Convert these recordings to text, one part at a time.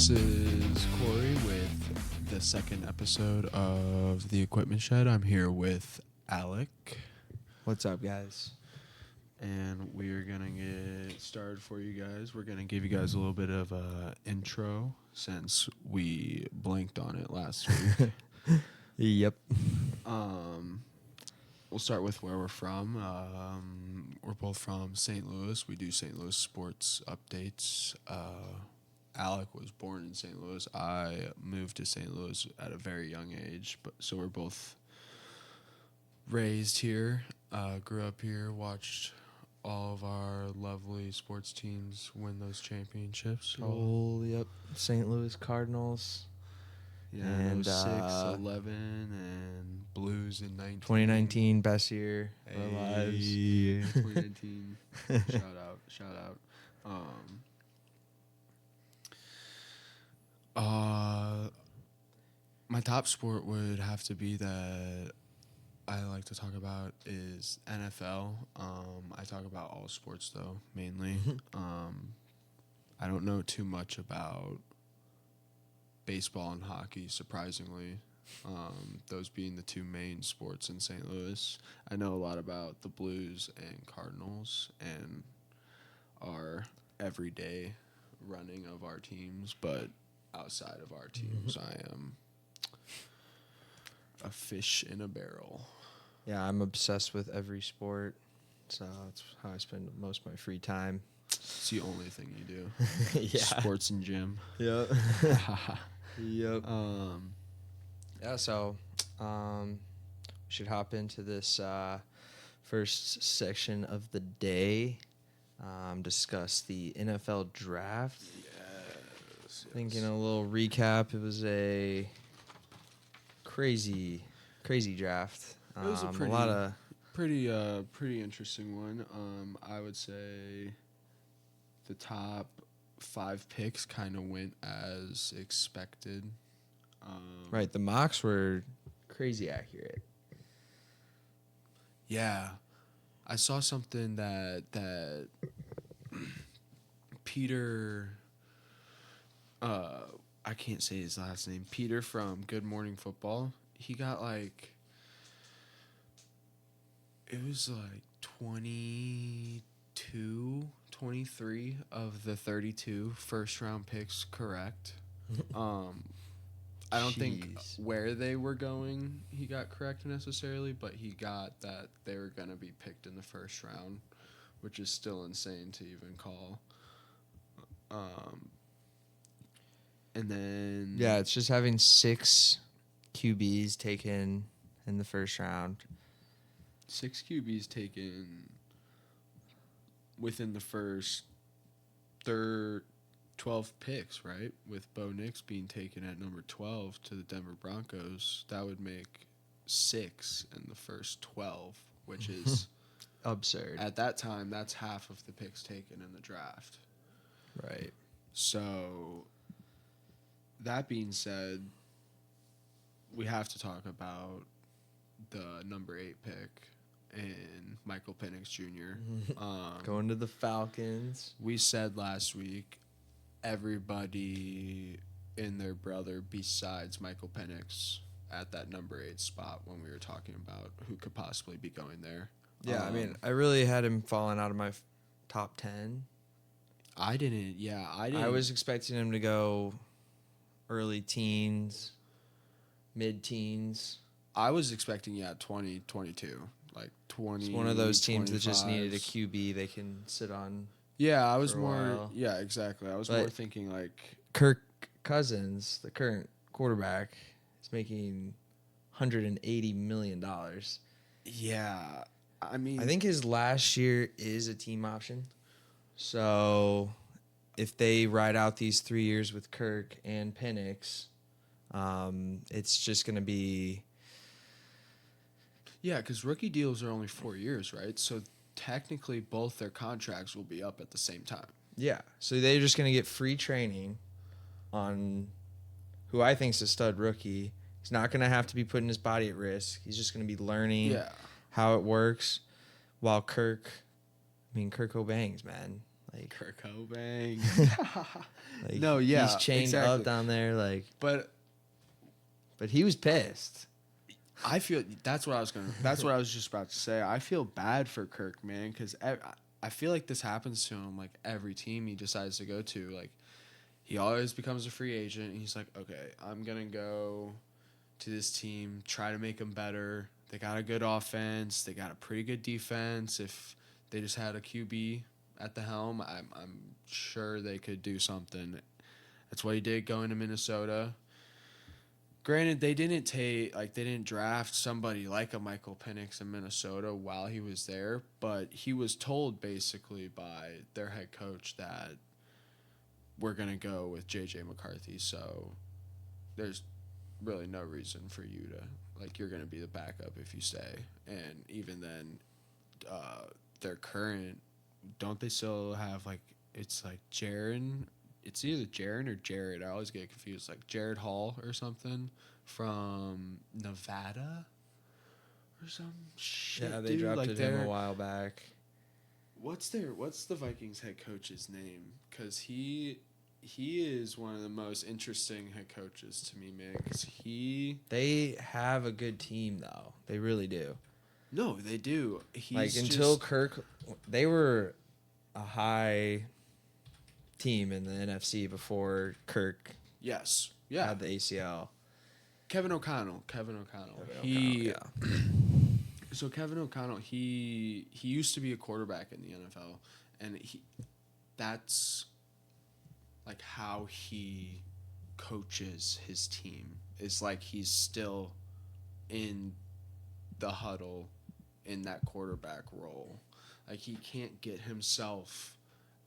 This is Corey with the second episode of The Equipment Shed. I'm here with Alec. What's up, guys? And we're going to get started for you guys. We're going to give you guys a little bit of an intro since we blanked on it last week. Yep. We'll start with where we're from. We're both from St. Louis. We do St. Louis sports updates. Alec was born in St. Louis. I moved to St. Louis at a very young age, so we're both raised here, grew up here, watched all of our lovely sports teams win those championships. Yep. St. Louis Cardinals. Yeah, and 06, 11, and Blues in 19. 2019, best year of our lives. 2019. Shout out. My top sport would have to be that I like to talk about is NFL. I talk about all sports though, mainly. I don't know too much about baseball and hockey, surprisingly. Those being the two main sports in St. Louis. I know a lot about the Blues and Cardinals and our everyday running of our teams, but outside of our teams, I am a fish in a barrel. Yeah, I'm obsessed with every sport, so that's how I spend most of my free time. It's the only thing you do. Yeah. Sports and gym. Yep. Yep. So we should hop into this first section of the day. Discuss the NFL draft. Yes. Thinking a little recap. It was a crazy draft. It was a pretty interesting one. I would say the top 5 picks kind of went as expected. Right, the mocks were crazy accurate. Yeah, I saw something that Peter, I can't say his last name, Peter from Good Morning Football, he got like, it was like 22, 23 of the 32 first round picks correct. I don't think where they were going he got correct necessarily, but he got that they were going to be picked in the first round, which is still insane to even call. And then... Yeah, it's just having 6 QBs taken in the first round. 6 QBs taken within the first 12 picks, right? With Bo Nix being taken at number 12 to the Denver Broncos, that would make 6 in the first 12, which is absurd. At that time, that's half of the picks taken in the draft. Right. So, that being said, we have to talk about the number 8 pick and Michael Penix Jr. Going to the Falcons. We said last week, everybody and their brother besides Michael Penix at that number 8 spot when we were talking about who could possibly be going there. Yeah, I mean, I really had him falling out of my top 10. I didn't. I was expecting him to go early teens, mid-teens. I was expecting, 20, 22. Like 20. It's one of those teams 25s. that just needed a QB they can sit on. Yeah, I was for a more. while. Yeah, exactly. I was more thinking like Kirk Cousins, the current quarterback, is making $180 million. Yeah, I mean, I think his last year is a team option. So if they ride out these 3 years with Kirk and Penix, it's just going to be... Yeah, because rookie deals are only 4 years, right? So technically both their contracts will be up at the same time. Yeah, so they're just going to get free training on who I think is a stud rookie. He's not going to have to be putting his body at risk. He's just going to be learning how it works. While Kirk Cobangs, man. Like Kirk Cobain. like No, yeah, he's chained exactly. up down there. Like, But but he was pissed. I feel that's what I was just about to say. I feel bad for Kirk, man, because I feel like this happens to him like every team he decides to go to. Like he always becomes a free agent. And he's like, okay, I'm gonna go to this team, try to make them better. They got a good offense. They got a pretty good defense. If they just had a QB at the helm, I'm sure they could do something. That's what he did going to Minnesota. Granted, they didn't draft somebody like a Michael Penix in Minnesota while he was there, but he was told basically by their head coach that we're gonna go with JJ McCarthy. So there's really no reason for you to you're gonna be the backup if you stay. And even then, their current don't they still have it's like Jaron? It's either Jaron or Jared. I always get confused. Like Jared Hall or something from Nevada or some shit. Yeah, they drafted him a while back. What's the Vikings head coach's name? Because he is one of the most interesting head coaches to me, man. Because they have a good team though. They really do. No, they do. Until Kirk, they were a high team in the NFC before Kirk. Yes. Yeah. Had the ACL. Kevin O'Connell. So Kevin O'Connell, he used to be a quarterback in the NFL, and that's like how he coaches his team. Is like he's still in the huddle in that quarterback role. Like he can't get himself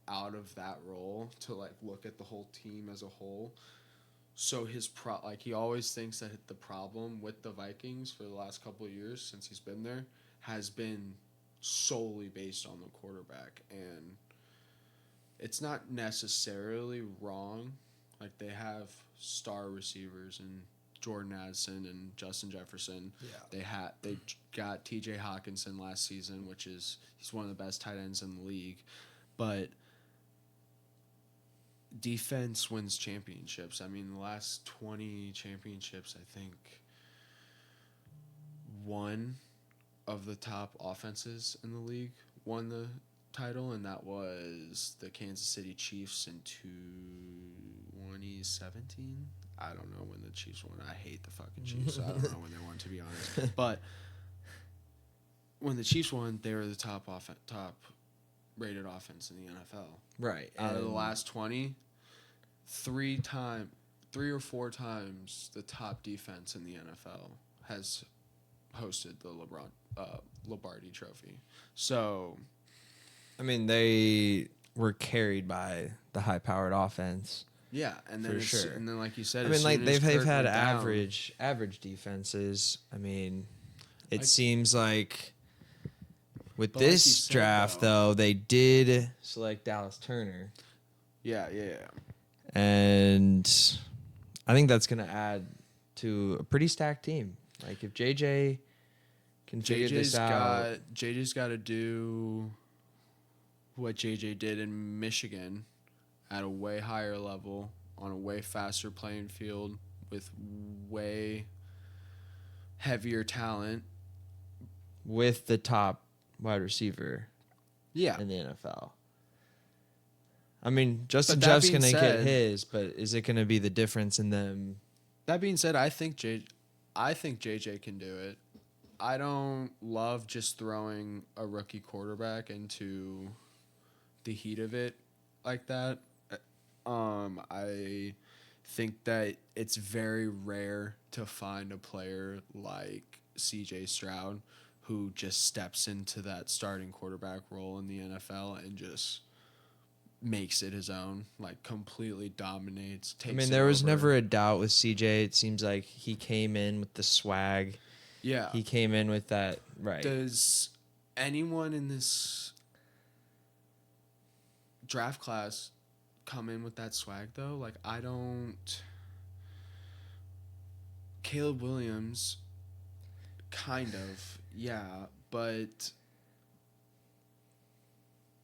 out of that role to look at the whole team as a whole. So he always thinks that the problem with the Vikings for the last couple of years since he's been there has been solely based on the quarterback, and it's not necessarily wrong. Like they have star receivers and Jordan Addison and Justin Jefferson. Yeah. They got TJ Hawkinson last season, he's one of the best tight ends in the league, but defense wins championships. I mean, the last 20 championships, I think one of the top offenses in the league won the title, and that was the Kansas City Chiefs in 2017. I don't know when the Chiefs won. I hate the fucking Chiefs. So I don't know when they won, to be honest. But when the Chiefs won, they were the top rated offense in the NFL. Right. Out of the last 20, three or four times the top defense in the NFL has hosted the Lombardi Trophy. So, I mean, they were carried by the high-powered offense. Yeah, and then and then like you said, I mean, they've had average defenses. I mean, it seems like with this draft though, they did select Dallas Turner. Yeah. And I think that's going to add to a pretty stacked team. Like if JJ can figure this out, JJ's got to do what JJ did in Michigan at a way higher level on a way faster playing field with way heavier talent with the top wide receiver in the NFL. I mean, Justin Jeff's going to get his, but is it going to be the difference in them? That being said, I think JJ can do it. I don't love just throwing a rookie quarterback into the heat of it like that. I think that it's very rare to find a player like CJ Stroud who just steps into that starting quarterback role in the NFL and just makes it his own, like completely dominates. There was never a doubt with CJ. It seems like he came in with the swag. Yeah. He came in with that, right. Does anyone in this draft class come in with that swag, though? Like, I don't... Caleb Williams, kind of, yeah, but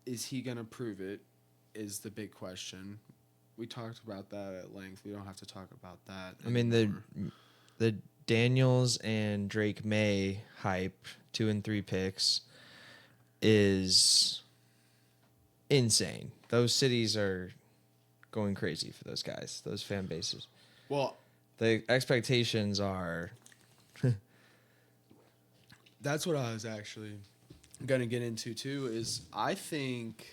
is he going to prove it? is the big question. We talked about that at length. We don't have to talk about that I mean, the Daniels and Drake May hype, 2 and 3 picks, is insane. Those cities are going crazy for those guys, those fan bases. Well, The expectations are... that's what I was actually going to get into, too, is I think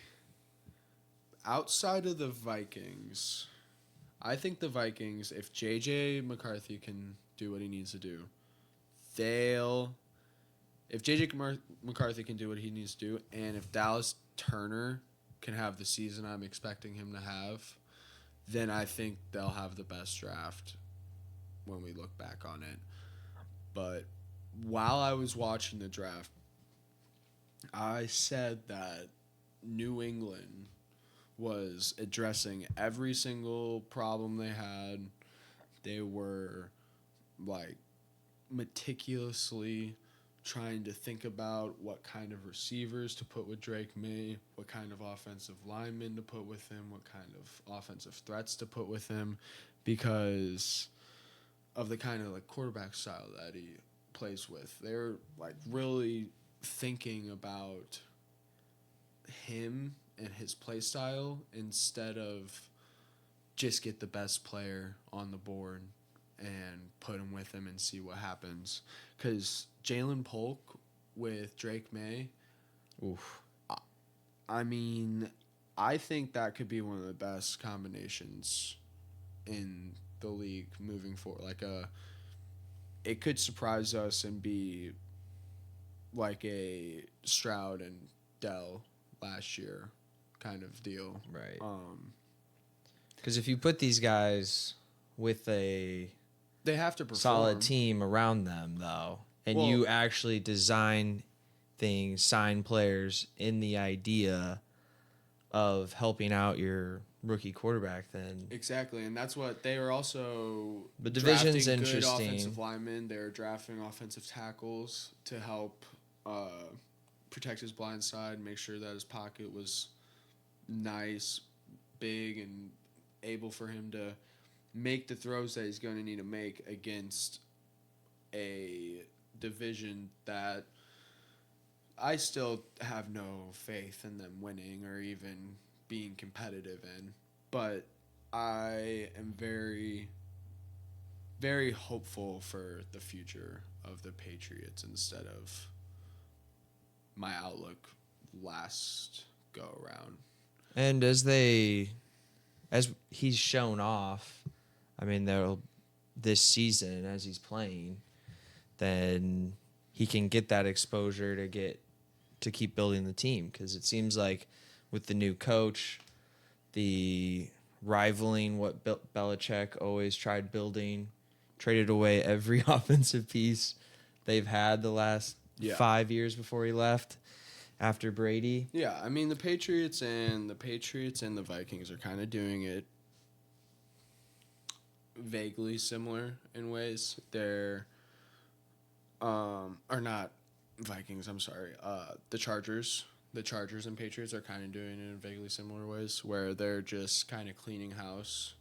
outside of the Vikings, if J.J. McCarthy can do what he needs to do, if J.J. McCarthy can do what he needs to do, and if Dallas Turner can have the season I'm expecting him to have, then I think they'll have the best draft when we look back on it. But while I was watching the draft, I said that New England was addressing every single problem they had. They were like meticulously trying to think about what kind of receivers to put with Drake May, what kind of offensive linemen to put with him, what kind of offensive threats to put with him, because of the kind of like quarterback style that he plays with. They're like really thinking about him and his play style instead of just get the best player on the board and put him with him and see what happens. Because Jalen Polk with Drake May, Oof. I mean, I think that could be one of the best combinations in the league moving forward. It could surprise us and be like a Stroud and Dell last year kind of deal. Right. Because if you put these guys with a They have to perform. solid team around them, though, and you actually design things, sign players in the idea of helping out your rookie quarterback, then Exactly, and that's what they are also. The division's drafting interesting. Good offensive linemen. They're drafting offensive tackles to help protect his blind side, make sure that his pocket was nice, big, and able for him to make the throws that he's going to need to make against a division that I still have no faith in them winning or even being competitive in. But I am very, very hopeful for the future of the Patriots instead of my outlook last go around. and as he's shown off, I mean, this season as he's playing, then he can get that exposure to keep building the team, because it seems like with the new coach, the rivaling what Belichick always tried building, traded away every offensive piece they've had the last 5 years before he left after Brady. Yeah, I mean the Patriots and the Vikings are kind of doing it vaguely similar in ways. They're or not Vikings, I'm sorry. The Chargers and Patriots are kind of doing it in vaguely similar ways, where they're just kind of cleaning house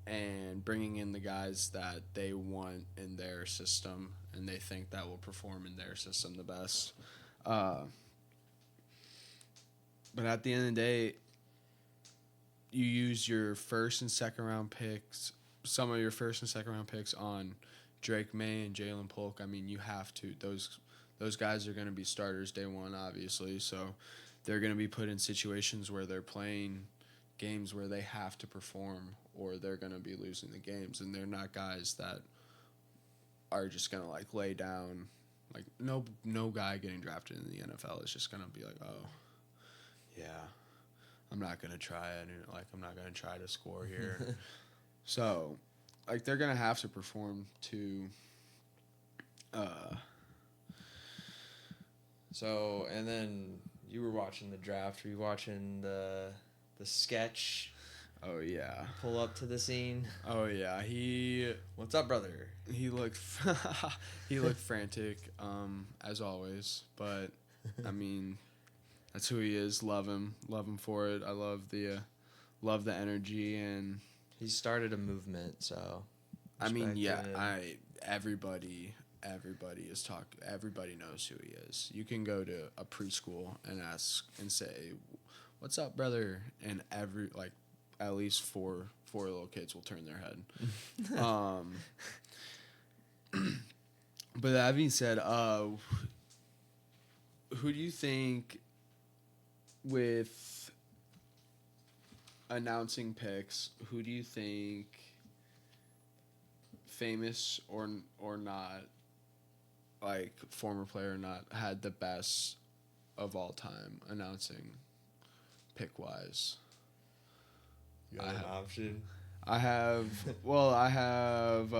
and bringing in the guys that they want in their system and they think that will perform in their system the best. But at the end of the day, you use your first and second round picks, some of your first and second round picks on Drake May and Jalen Polk. I mean, you have to. Those guys are going to be starters day one, obviously. So they're going to be put in situations where they're playing games where they have to perform or they're going to be losing the games. And they're not guys that are just going to, like, lay down. Like, no guy getting drafted in the NFL is just going to be like, oh, yeah, I'm not going to try it. Like, I'm not going to try to score here. So, like, they're going to have to perform to So, and then you were watching the draft. Were you watching the sketch oh, yeah. pull up to the scene? Oh, yeah. What's up, brother? He looked frantic, as always. But, I mean, That's who he is. Love him for it. I love the energy, and He started a movement, so I mean, respect yeah, him. everybody knows who he is. You can go to a preschool and ask and say, "What's up, brother?" And at least four little kids will turn their head. But that being said, who do you think, with announcing picks, who do you think, famous or not, like former player or not, had the best of all time announcing pick wise? You got an option? I have well, I have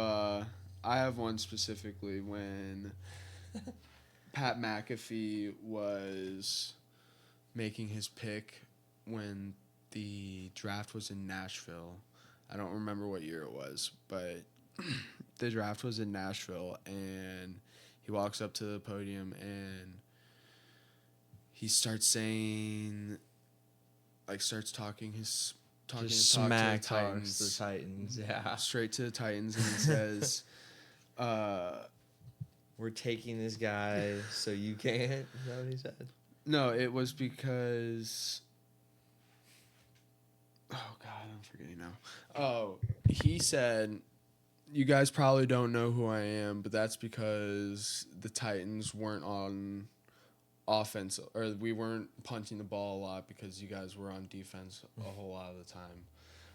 one specifically when Pat McAfee was making his pick when the draft was in Nashville. I don't remember what year it was, but the draft was in Nashville, and he walks up to the podium and he starts saying, starts talking his Just talk to smack the talks Titans, the Titans. Yeah. straight to the Titans, and he says, We're taking this guy so you can't. Is that what he said? no, it was because, oh God, I'm forgetting now. Oh, he said, "You guys probably don't know who I am, but that's because the Titans weren't on offense, or we weren't punting the ball a lot because you guys were on defense a whole lot of the time."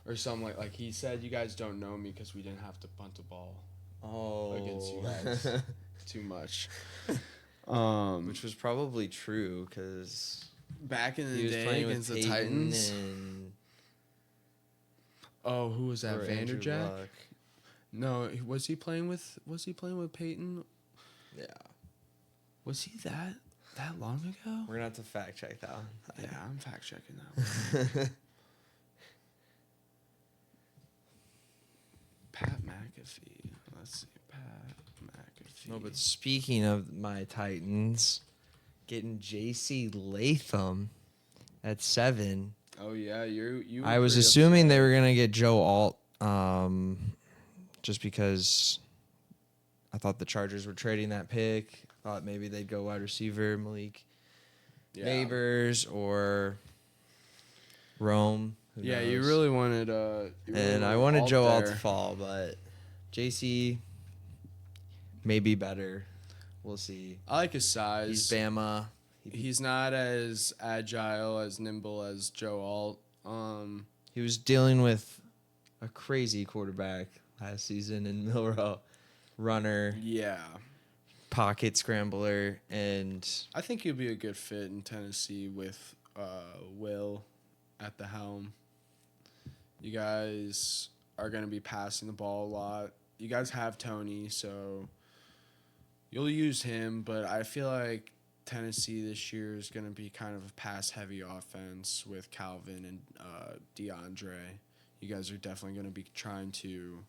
Or something like he said, "You guys don't know me because we didn't have to punt the ball against you guys too much." Which was probably true because Back in he the was day playing against with the Peyton Titans. and Oh, who was that? or Andrew Vanderjack? Luck. No, was he playing with Peyton? Yeah, Was he that long ago? we're gonna have to fact check that one. Yeah, I'm fact checking that. Pat McAfee. Let's see, Pat McAfee. No, but speaking of my Titans, getting J.C. Latham at 7. Oh yeah, you. I was assuming they were gonna get Joe Alt, just because I thought the Chargers were trading that pick. Thought maybe they'd go wide receiver Malik Neighbors or Rome. Who Yeah, knows? you really wanted. And I wanted Joe Alt to fall, but JC may be better. We'll see. I like his size. He's Bama. He's not as agile, as nimble as Joe Alt. He was dealing with a crazy quarterback last season in Milrow. Runner, Yeah, pocket scrambler, and I think he'd be a good fit in Tennessee with Will at the helm. You guys are going to be passing the ball a lot. You guys have Tony, so you'll use him, but I feel like Tennessee this year is going to be kind of a pass-heavy offense with Calvin and DeAndre. You guys are definitely going to be trying to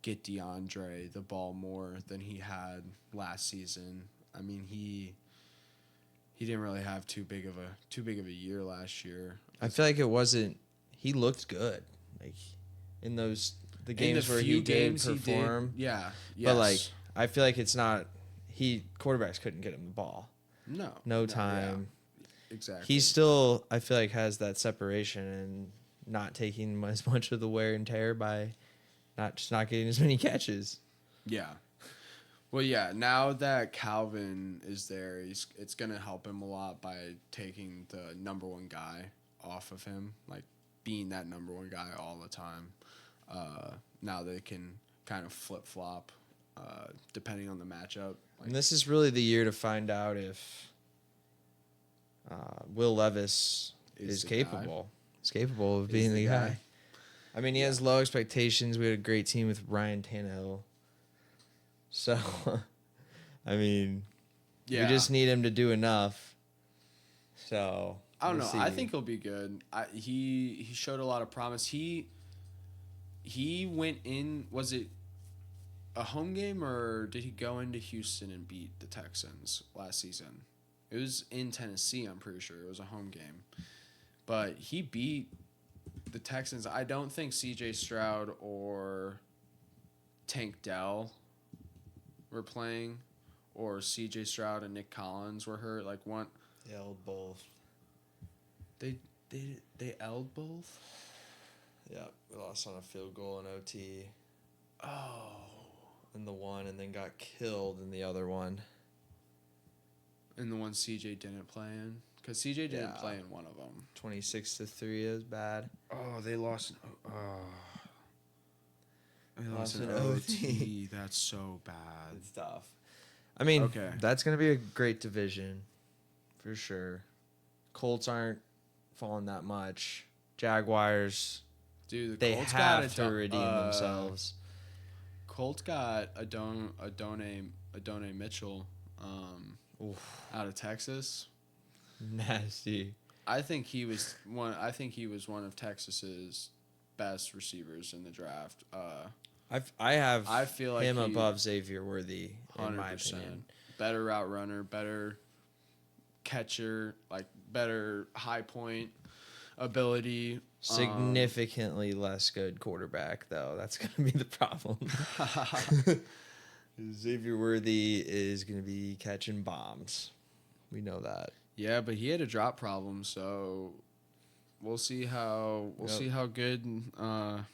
get DeAndre the ball more than he had last season. I mean, he didn't really have too big of a year last year. I feel like it wasn't. He looked good, like in the games where he did perform. Yeah, yes. But like, I feel like it's not. Quarterbacks couldn't get him the ball. No time. Yeah, exactly. He still, I feel like, has that separation and not taking as much of the wear and tear by not getting as many catches. Yeah. Well, yeah, now that Calvin is there, it's going to help him a lot by taking the number one guy off of him, like being that number one guy all the time. Now they can kind of flip-flop depending on the matchup. And this is really the year to find out if Will Levis is capable. He's capable of being the guy. I mean, he has low expectations. We had a great team with Ryan Tannehill. So, I mean, we just need him to do enough. So, I don't know. I think he'll be good. He showed a lot of promise. He went in, was it a home game, or did he go into Houston and beat the Texans last season It was in Tennessee, I'm pretty sure. It was a home game. But he beat the Texans. I don't think C.J. Stroud or Tank Dell were playing, or C.J. Stroud and Nick Collins were hurt. Like one, They held both. they L'd both. Yeah, we lost on a field goal in OT. Oh, In the one, and then got killed in the other one. and the one C.J. didn't play in, because C.J. didn't Yeah. play in one of them. 26-3 is bad. Oh, they lost. They lost Lost in in OT. OT. That's so bad. It's tough. I mean, Okay. that's going to be a great division for sure. Colts aren't falling that much. Jaguars, Dude, the they Colts have got to redeem themselves. Colts got Adone Mitchell out of Texas. Nasty. I think he was one of Texas's best receivers in the draft. I feel like him he- above Xavier Worthy, in my 100%. opinion. Better route runner, better catcher, like better high point ability. Significantly less good quarterback, though. That's going to be the problem. Xavier Worthy is going to be catching bombs. We know that. Yeah, but he had a drop problem, so we'll see how good how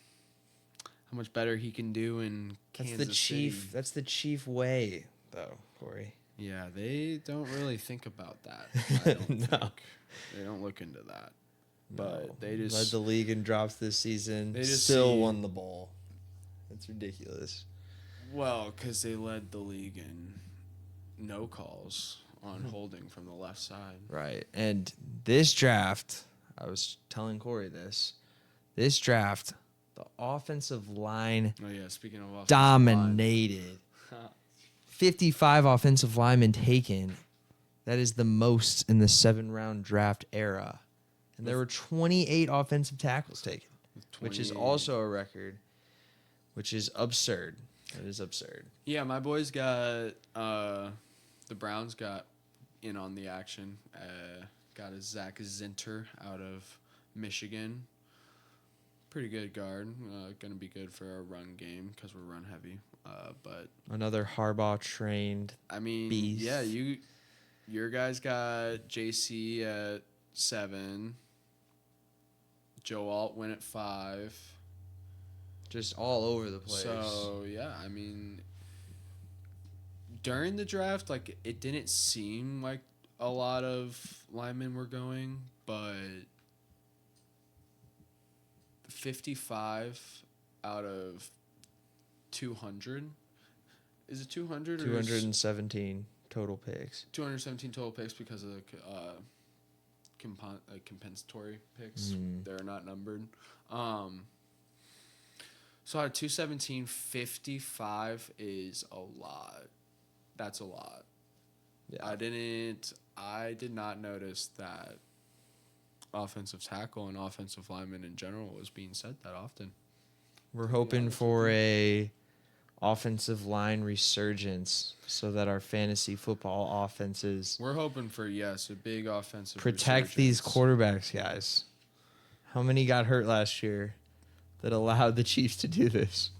much better he can do in Kansas City. That's the chief way, though, Corey. Yeah, they don't really think about that. I don't No. think. They don't look into that. But No. they just led the league in drops this season. They just still see- won the bowl. That's ridiculous. well, because they led the league in no calls on holding from the left side. Right. And this draft, I was telling Corey this draft, the offensive line Oh yeah, speaking of offensive dominated. line. 55 offensive linemen taken. That is the most in the 7-round draft era. And there were 28 offensive tackles taken, which is 28. also a record, which is absurd. That is absurd. Yeah, my boys got the Browns got in on the action. Got a Zach Zinter out of Michigan. Pretty good guard. Gonna be good for our run game because we're run heavy. But Another Harbaugh trained. I mean, Beast. yeah, your guys got JC at 7. Joe Alt went at 5. Just all over the place. So yeah, I mean, during the draft, like it didn't seem like a lot of linemen were going, but 55 out of 200. Is it 200 or 217 total picks. 217 total picks because of the compensatory picks? They're not numbered. So out of 217, 55 is a lot. That's a lot. Yeah. I did not notice that offensive tackle and offensive lineman in general was being said that often. We're hoping for a offensive line resurgence so that our fantasy football offenses We're hoping for, yes, a big offensive protect these resurgence. quarterbacks, guys. How many got hurt last year that allowed the Chiefs to do this?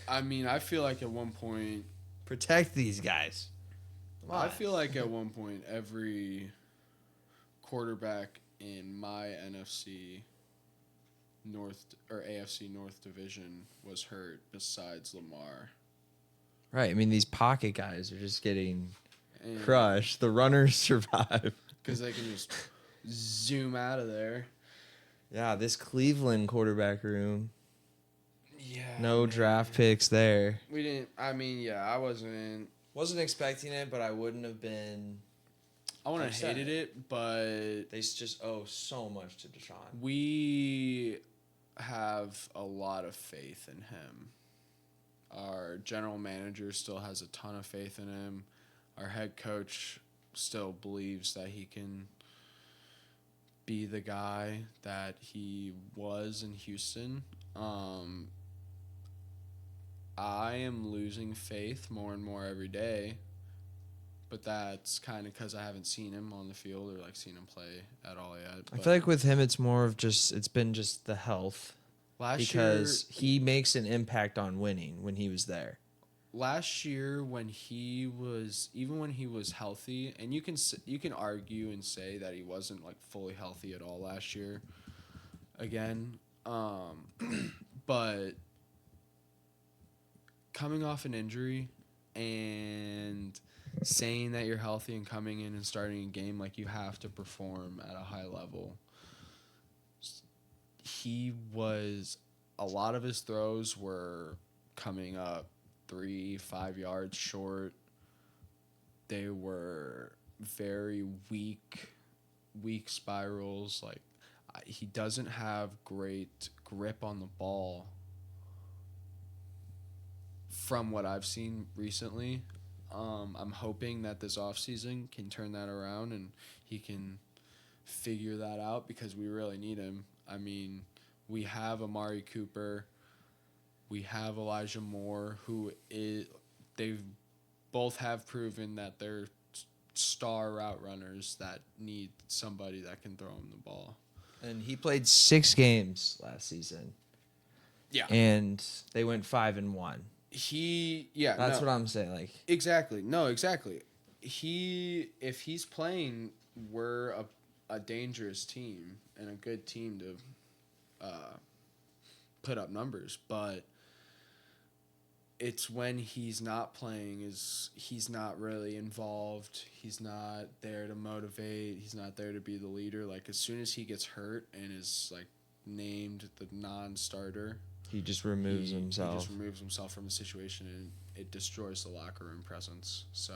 I mean, I feel like at one point, Protect these guys. Come on. I feel like at one point every quarterback in my NFC North or AFC North division was hurt besides Lamar. Right. I mean, these pocket guys are just getting And crushed. The runners survive. because they can just zoom out of there. Yeah, this Cleveland quarterback room. Yeah. No man. draft picks there. We didn't. I mean, yeah, I wasn't. Wasn't expecting it, but I wouldn't have been. I wouldn't have Upset. hated it, but They just owe so much to Deshaun. we have a lot of faith in him. Our general manager still has a ton of faith in him. Our head coach still believes that he can be the guy that he was in Houston. I am losing faith more and more every day, but that's kind of because I haven't seen him on the field or like seen him play at all yet. I feel like with him, it's more of it's been just the health. Because he makes an impact on winning when he was there. Last year, when he was healthy, and you can argue and say that he wasn't like fully healthy at all last year. Again, but coming off an injury and saying that you're healthy and coming in and starting a game, like, you have to perform at a high level. A lot of his throws were coming up 3-5 yards short. They were very weak spirals. Like, he doesn't have great grip on the ball from what I've seen recently. I'm hoping that this offseason can turn that around and he can figure that out because we really need him. I mean, we have Amari Cooper. We have Elijah Moore, they both have proven that they're star route runners that need somebody that can throw them the ball. And he played 6 games last season. Yeah. And they went 5-1. That's what I'm saying. Like, exactly. No, exactly. If he's playing, we're a dangerous team and a good team to put up numbers, but it's when he's not playing, he's not really involved. He's not there to motivate. He's not there to be the leader. Like, as soon as he gets hurt and is like named the non-starter, he just removes himself. He just removes himself from the situation, and it destroys the locker room presence. So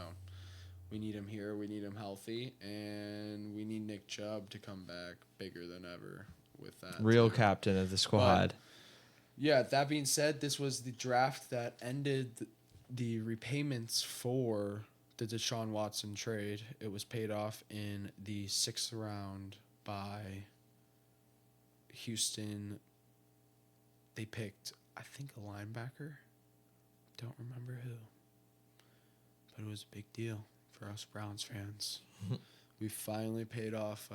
we need him here. We need him healthy, and we need Nick Chubb to come back bigger than ever with that. Real captain of the squad. Yeah, that being said, this was the draft that ended the repayments for the Deshaun Watson trade. It was paid off in the 6th round by Houston. They picked, I think, a linebacker. Don't remember who. But it was a big deal for us Browns fans. We finally paid off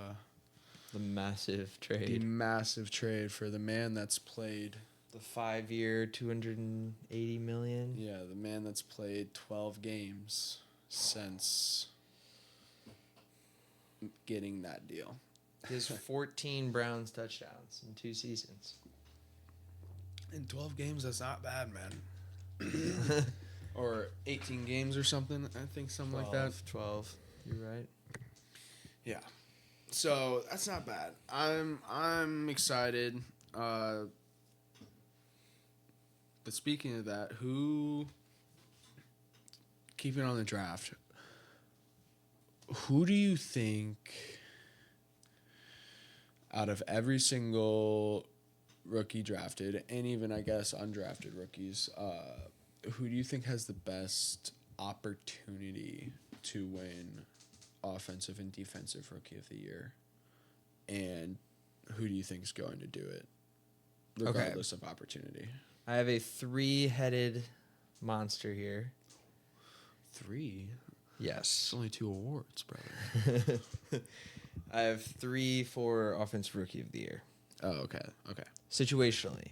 the massive trade. The massive trade for the man that's played... The 5-year, $280 million. Yeah, the man that's played 12 games since getting that deal. He has 14 Browns touchdowns in 2 seasons. In 12 games, that's not bad, man. Or 18 games or something, I think, something 12, like that. 12, you're right. Yeah. So, that's not bad. I'm excited. But speaking of that, keeping on the draft, who do you think, out of every single rookie drafted, and even, I guess, undrafted rookies, who do you think has the best opportunity to win Offensive and Defensive Rookie of the Year? And who do you think is going to do it, regardless of opportunity? I have a 3-headed monster here. 3? Yes. It's only 2 awards, brother. I have 3 for Offensive Rookie of the Year. Oh, okay. Situationally.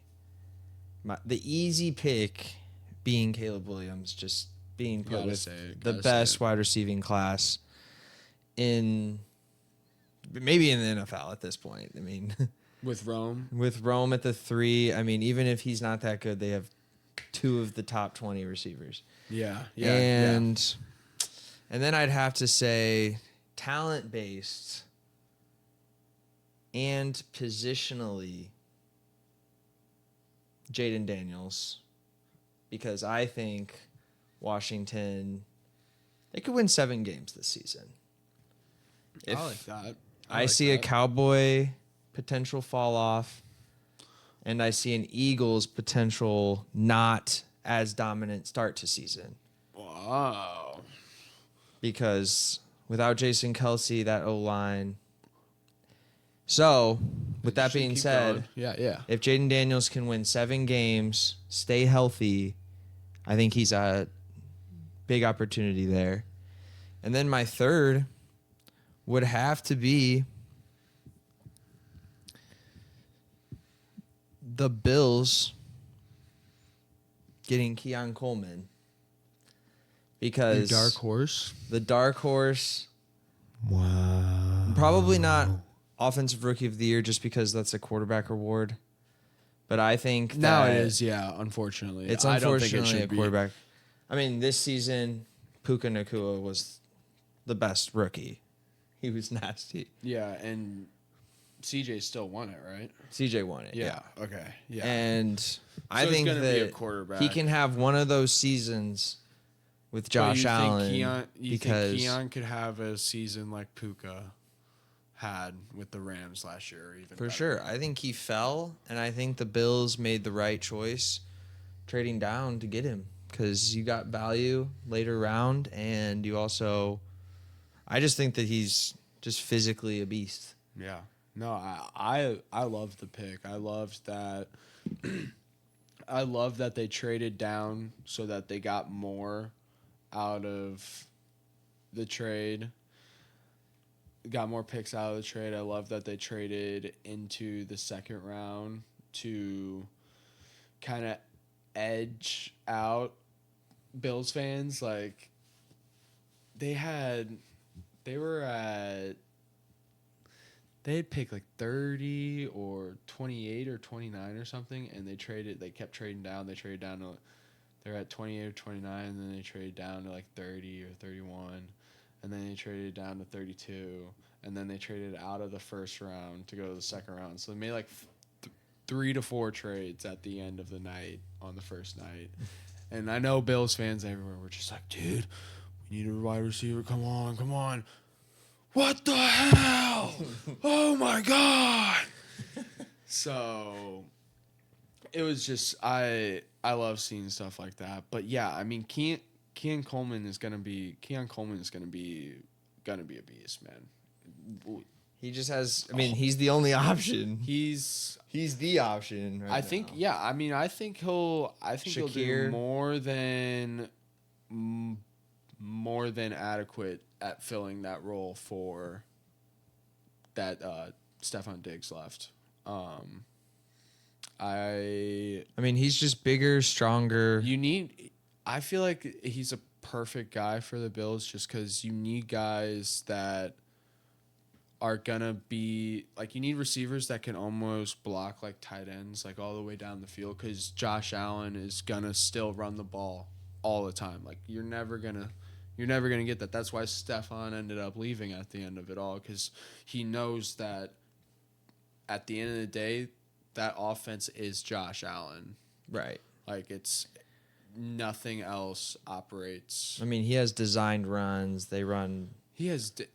The easy pick being Caleb Williams, just being put with the best wide receiving class maybe in the NFL at this point. I mean... With Rome at the 3, I mean, even if he's not that good, they have 2 of the top 20 receivers. Yeah. And then I'd have to say talent-based and positionally Jaden Daniels, because I think Washington, they could win 7 games this season. I like that. I see a Cowboy potential fall off, and I see an Eagles potential not as dominant start to season. Wow. Because without Jason Kelce, that O-line. So, with that being said, if Jaden Daniels can win 7 games, stay healthy, I think he's a big opportunity there. And then my third would have to be the Bills getting Keon Coleman. Because Your dark horse? the dark horse, Wow. probably not offensive rookie of the year just because that's a quarterback award. But I think that Now it is, yeah, unfortunately. it's I don't think it unfortunately a should be. quarterback. I mean, this season, Puka Nacua was the best rookie. He was nasty. Yeah, and CJ still won it, right? CJ won it. Yeah. Okay. Yeah. And I it's think gonna that be a quarterback. he can have one of those seasons with Josh Allen. You think Keon could have a season like Puka had with the Rams last year, or even For better? sure. I think he fell, and I think the Bills made the right choice trading down to get him because you got value later round, and you also – I just think that he's just physically a beast. Yeah. No, I love the pick. I loved that. I love that they traded down so that they got more out of the trade. Got more picks out of the trade. I love that they traded into the second round to kind of edge out Bills fans. Like they had picked like 30 or 28 or 29 or something, and they kept trading down. They traded down to, they're at 28 or 29, and then they traded down to like 30 or 31, and then they traded down to 32, and then they traded out of the first round to go to the second round. So they made like 3 to 4 trades at the end of the night on the first night. And I know Bills fans everywhere were just like, dude, we need a wide receiver. Come on. What the hell? Oh, my God. So it was just, I love seeing stuff like that. But, yeah, I mean, Keon Coleman is going to be a beast, man. He just has – I mean, he's the only option. He's the option right I think now. yeah. I mean, I think he'll do Shakir. more than adequate at filling that role for that Stephon Diggs left. I mean, he's just bigger, stronger. I feel like he's a perfect guy for the Bills just because you need guys that are gonna be like, you need receivers that can almost block like tight ends like all the way down the field, because Josh Allen is gonna still run the ball all the time. Like you're never gonna get that. That's why Stephon ended up leaving at the end of it all, because he knows that at the end of the day that offense is Josh Allen. Right. Like it's nothing else operates. I mean, he has designed runs. They run. He's the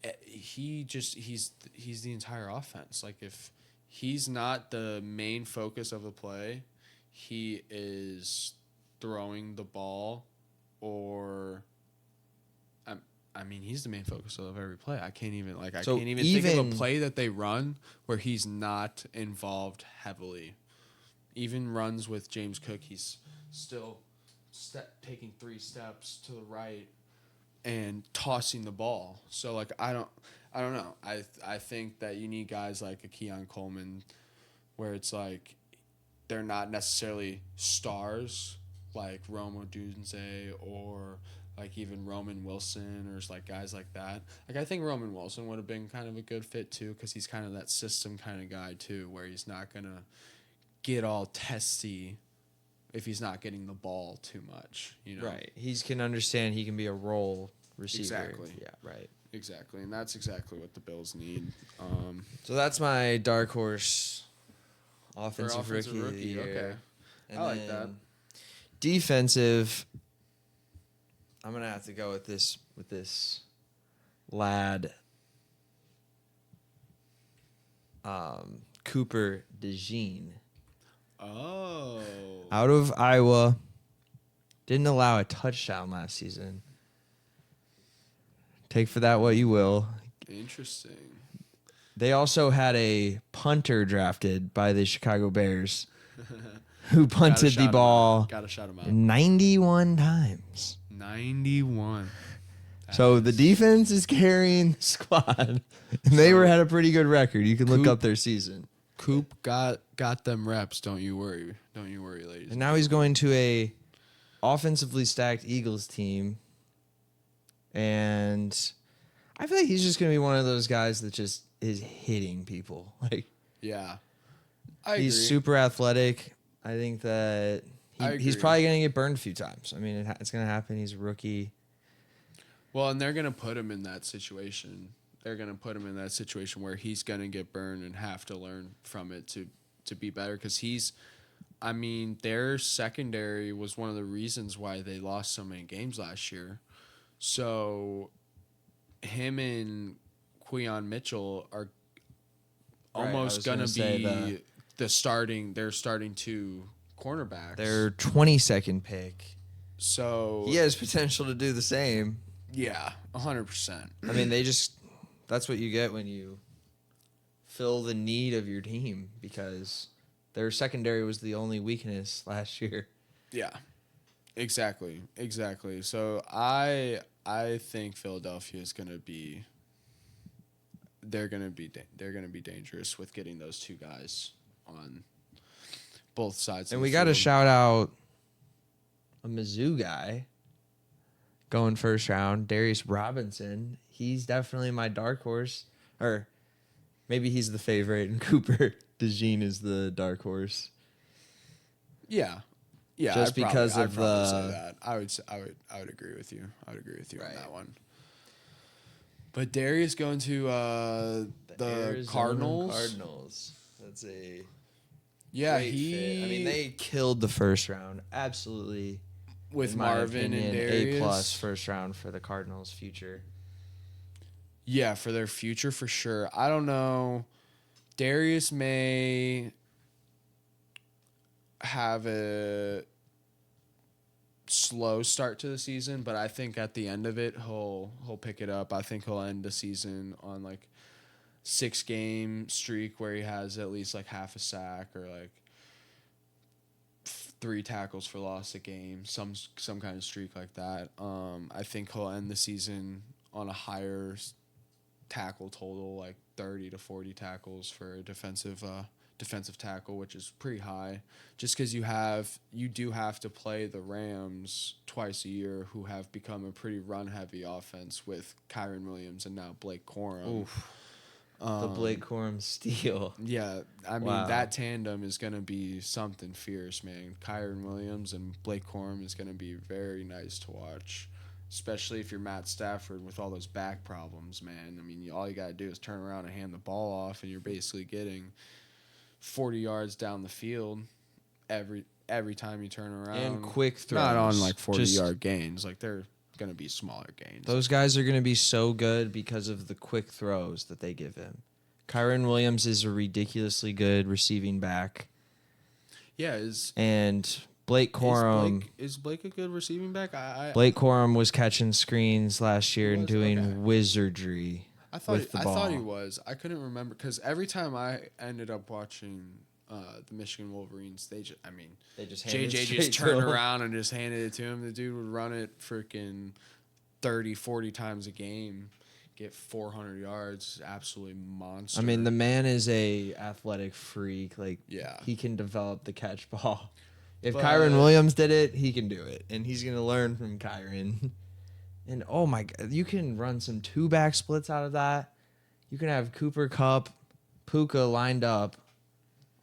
entire offense. Like if he's not the main focus of the play, he is throwing the ball, or I mean, he's the main focus of every play. I can't even think of a play that they run where he's not involved heavily. Even runs with James Cook, he's still taking 3 steps to the right and tossing the ball. So like I don't know. I think that you need guys like a Keon Coleman, where it's like they're not necessarily stars like Rome Odunze or like even Roman Wilson, or like guys like that. Like I think Roman Wilson would have been kind of a good fit too, because he's kind of that system kind of guy too, where he's not gonna get all testy if he's not getting the ball too much, you know. Right. He can understand he can be a role receiver. Exactly. Yeah, right. Exactly. And that's exactly what the Bills need. So that's my dark horse offensive offensive rookie of the year. Okay. And I like then that. Defensive, I'm going to have to go with this lad, Cooper DeJean. Oh. Out of Iowa. Didn't allow a touchdown last season. Take for that what you will. Interesting. They also had a punter drafted by the Chicago Bears who punted the ball Gotta shout him out. 91 times. 91. So the defense is carrying the squad, and they had a pretty good record. You can look up their season. Coop got them reps. Don't you worry. Don't you worry, ladies. And now he's going to a offensively stacked Eagles team, and I feel like he's just going to be one of those guys that just is hitting people. Like, yeah, he's super athletic. I think that he's probably going to get burned a few times. I mean, it's going to happen. He's a rookie. Well, and they're going to put him in that situation. They're going to put him in that situation where he's going to get burned and have to learn from it to be better, because their secondary was one of the reasons why they lost so many games last year. So him and Queion Mitchell are almost going to be their starting two cornerbacks. Their 22nd pick. So he has potential to do the same. Yeah, 100%. I mean, that's what you get when you fill the need of your team, because their secondary was the only weakness last year. Yeah, exactly. So I think Philadelphia is going to be. They're going to be dangerous with getting those two guys on both sides. And we got to shout out a Mizzou guy going first round, Darius Robinson. He's definitely my dark horse, or maybe he's the favorite, and Cooper DeJean is the dark horse. Yeah. Just because of the. Say that. I would agree with you. I would agree with you on that one. But Darius going to the Cardinals. That's a great fit. I mean, they killed the first round. Absolutely. With Marvin and Darius. A+ first round for the Cardinals' future. Yeah, for their future for sure. I don't know. Darius may have a slow start to the season, but I think at the end of it he'll pick it up. I think he'll end the season on like 6-game streak where he has at least like half a sack or like 3 tackles for loss a game, some kind of streak like that. I think he'll end the season on a higher tackle total, like 30 to 40 tackles for a defensive tackle, which is pretty high. Just because you do have to play the Rams twice a year, who have become a pretty run-heavy offense with Kyren Williams and now Blake Corum. Oof. The Blake Corum steal. Yeah, I mean, that tandem is going to be something fierce, man. Kyren Williams and Blake Corum is going to be very nice to watch, especially if you're Matt Stafford with all those back problems, man. I mean, all you got to do is turn around and hand the ball off, and you're basically getting 40 yards down the field every time you turn around. And quick throws. Not on, like, 40-yard gains. Like, they're going to be smaller gains. Those guys are going to be so good because of the quick throws that they give him. Kyren Williams is a ridiculously good receiving back. Yeah, and Blake Corum is Blake a good receiving back? Blake Corum was catching screens last year and doing wizardry. I thought he was. I couldn't remember because every time I ended up watching the Michigan Wolverines, they just JJ just turned around and just handed it to him. The dude would run it freaking 30, 40 times a game, get 400 yards, absolutely monster. I mean, the man is a athletic freak. Like, yeah, he can develop the catch ball. If Kyren Williams did it, he can do it, and he's gonna learn from Kyren. And oh my God, you can run some 2-back splits out of that. You can have Cooper Kupp, Puka lined up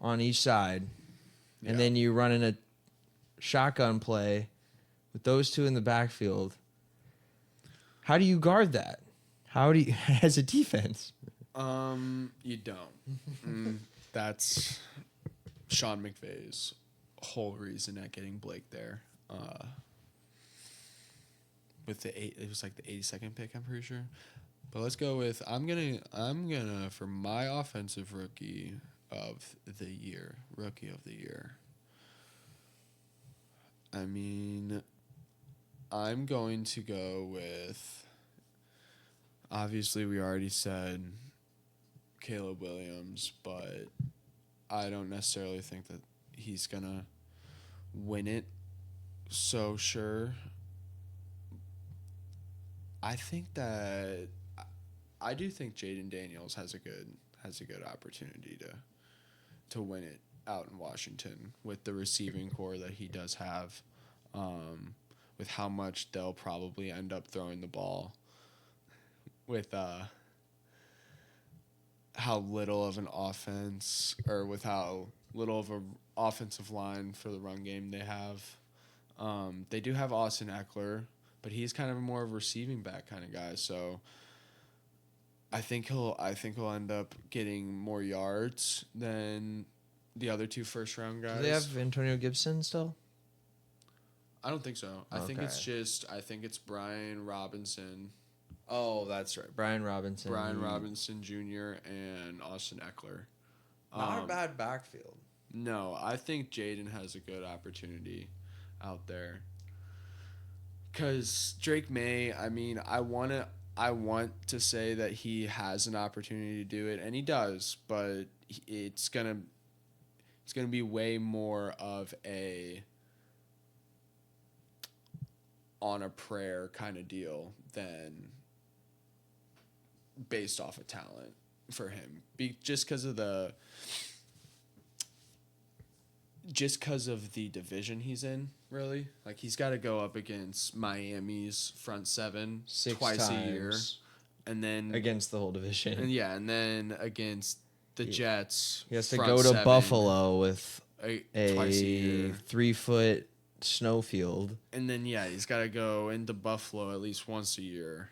on each side, and then you run in a shotgun play with those two in the backfield. How do you guard that? How do you, as a defense? You don't. That's Sean McVay's whole reason at getting Blake there. With it was like the 82nd pick, I'm pretty sure. But let's go with I'm gonna for my offensive rookie of the year. I mean, I'm going to go with, obviously we already said Caleb Williams, but I don't necessarily think that he's gonna win it so sure. I think that I do think Jaden Daniels has a good opportunity to win it out in Washington with the receiving core that he does have, with how much they'll probably end up throwing the ball, with how little of an offense, or with how little of a offensive line for the run game they have. They do have Austin Eckler, but he's kind of more of a receiving back kind of guy. So I think he'll end up getting more yards than the other two first round guys. Do they have Antonio Gibson still? I don't think so. I think it's Brian Robinson. Oh, that's right. Brian Robinson Jr. and Austin Eckler. Not a bad backfield. No, I think Jaden has a good opportunity out there. Because Drake May, I mean, I want to say that he has an opportunity to do it, and he does, but it's gonna be way more of a on a prayer kind of deal than based off of talent for him. Just because of the division he's in, really. Like, he's got to go up against Miami's front seven twice a year, and then against the whole division. And then against the Jets. He has to go to Buffalo with a twice a year. 3-foot snowfield. And then, he's got to go into Buffalo at least once a year.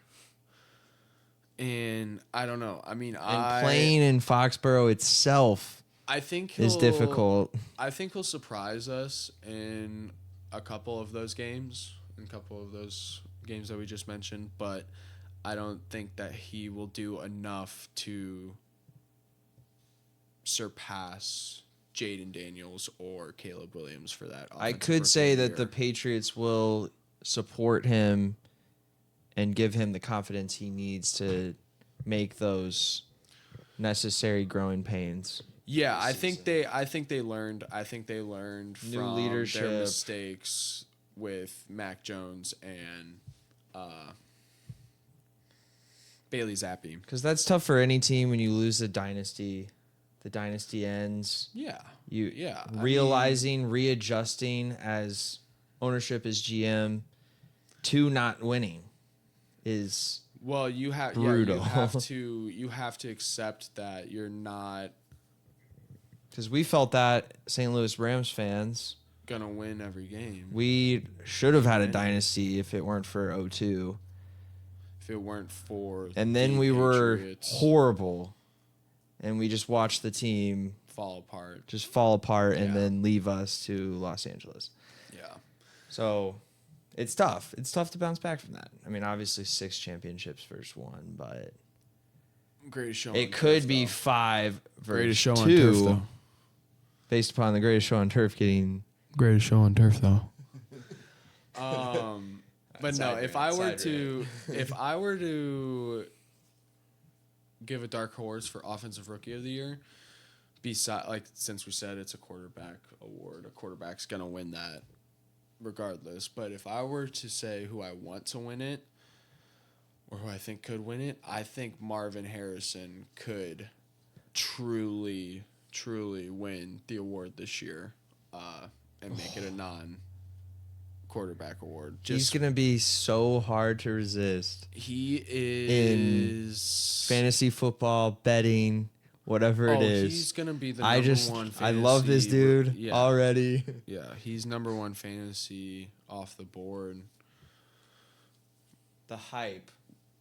And I don't know. I mean, playing in Foxborough itself, I think is difficult. I think he'll surprise us in a couple of those games, that we just mentioned. But I don't think that he will do enough to surpass Jaden Daniels or Caleb Williams for that. I could say that the Patriots will support him and give him the confidence he needs to make those necessary growing pains. Yeah, I think they learned New from leadership, their mistakes with Mac Jones and Bailey Zappi. Because that's tough for any team when you lose a dynasty. The dynasty ends. Readjusting as ownership as GM to not winning is brutal. You have to accept that you're not, because we felt that St. Louis Rams fans gonna win every game. We should have had a dynasty if it weren't for 0-2. If it weren't for and then we Patriots. Were horrible, and we just watched the team fall apart, and then leave us to Los Angeles. Yeah. So it's tough. It's tough to bounce back from that. I mean, obviously 6 championships versus 1, but greatest show. It could be 5 versus show 2, on turf, though. Based upon the greatest show on turf getting greatest show on turf, though. But no, if I were to give a dark horse for offensive rookie of the year, since we said it's a quarterback award, a quarterback's gonna win that regardless. But if I were to say who I want to win it, or who I think could win it, I think Marvin Harrison could truly win the award this year, and make it a non-quarterback award. He's going to be so hard to resist. He is. In fantasy football, betting, whatever it is. He's going to be the number one fantasy. I love this dude already. Yeah, he's number one fantasy off the board. The hype.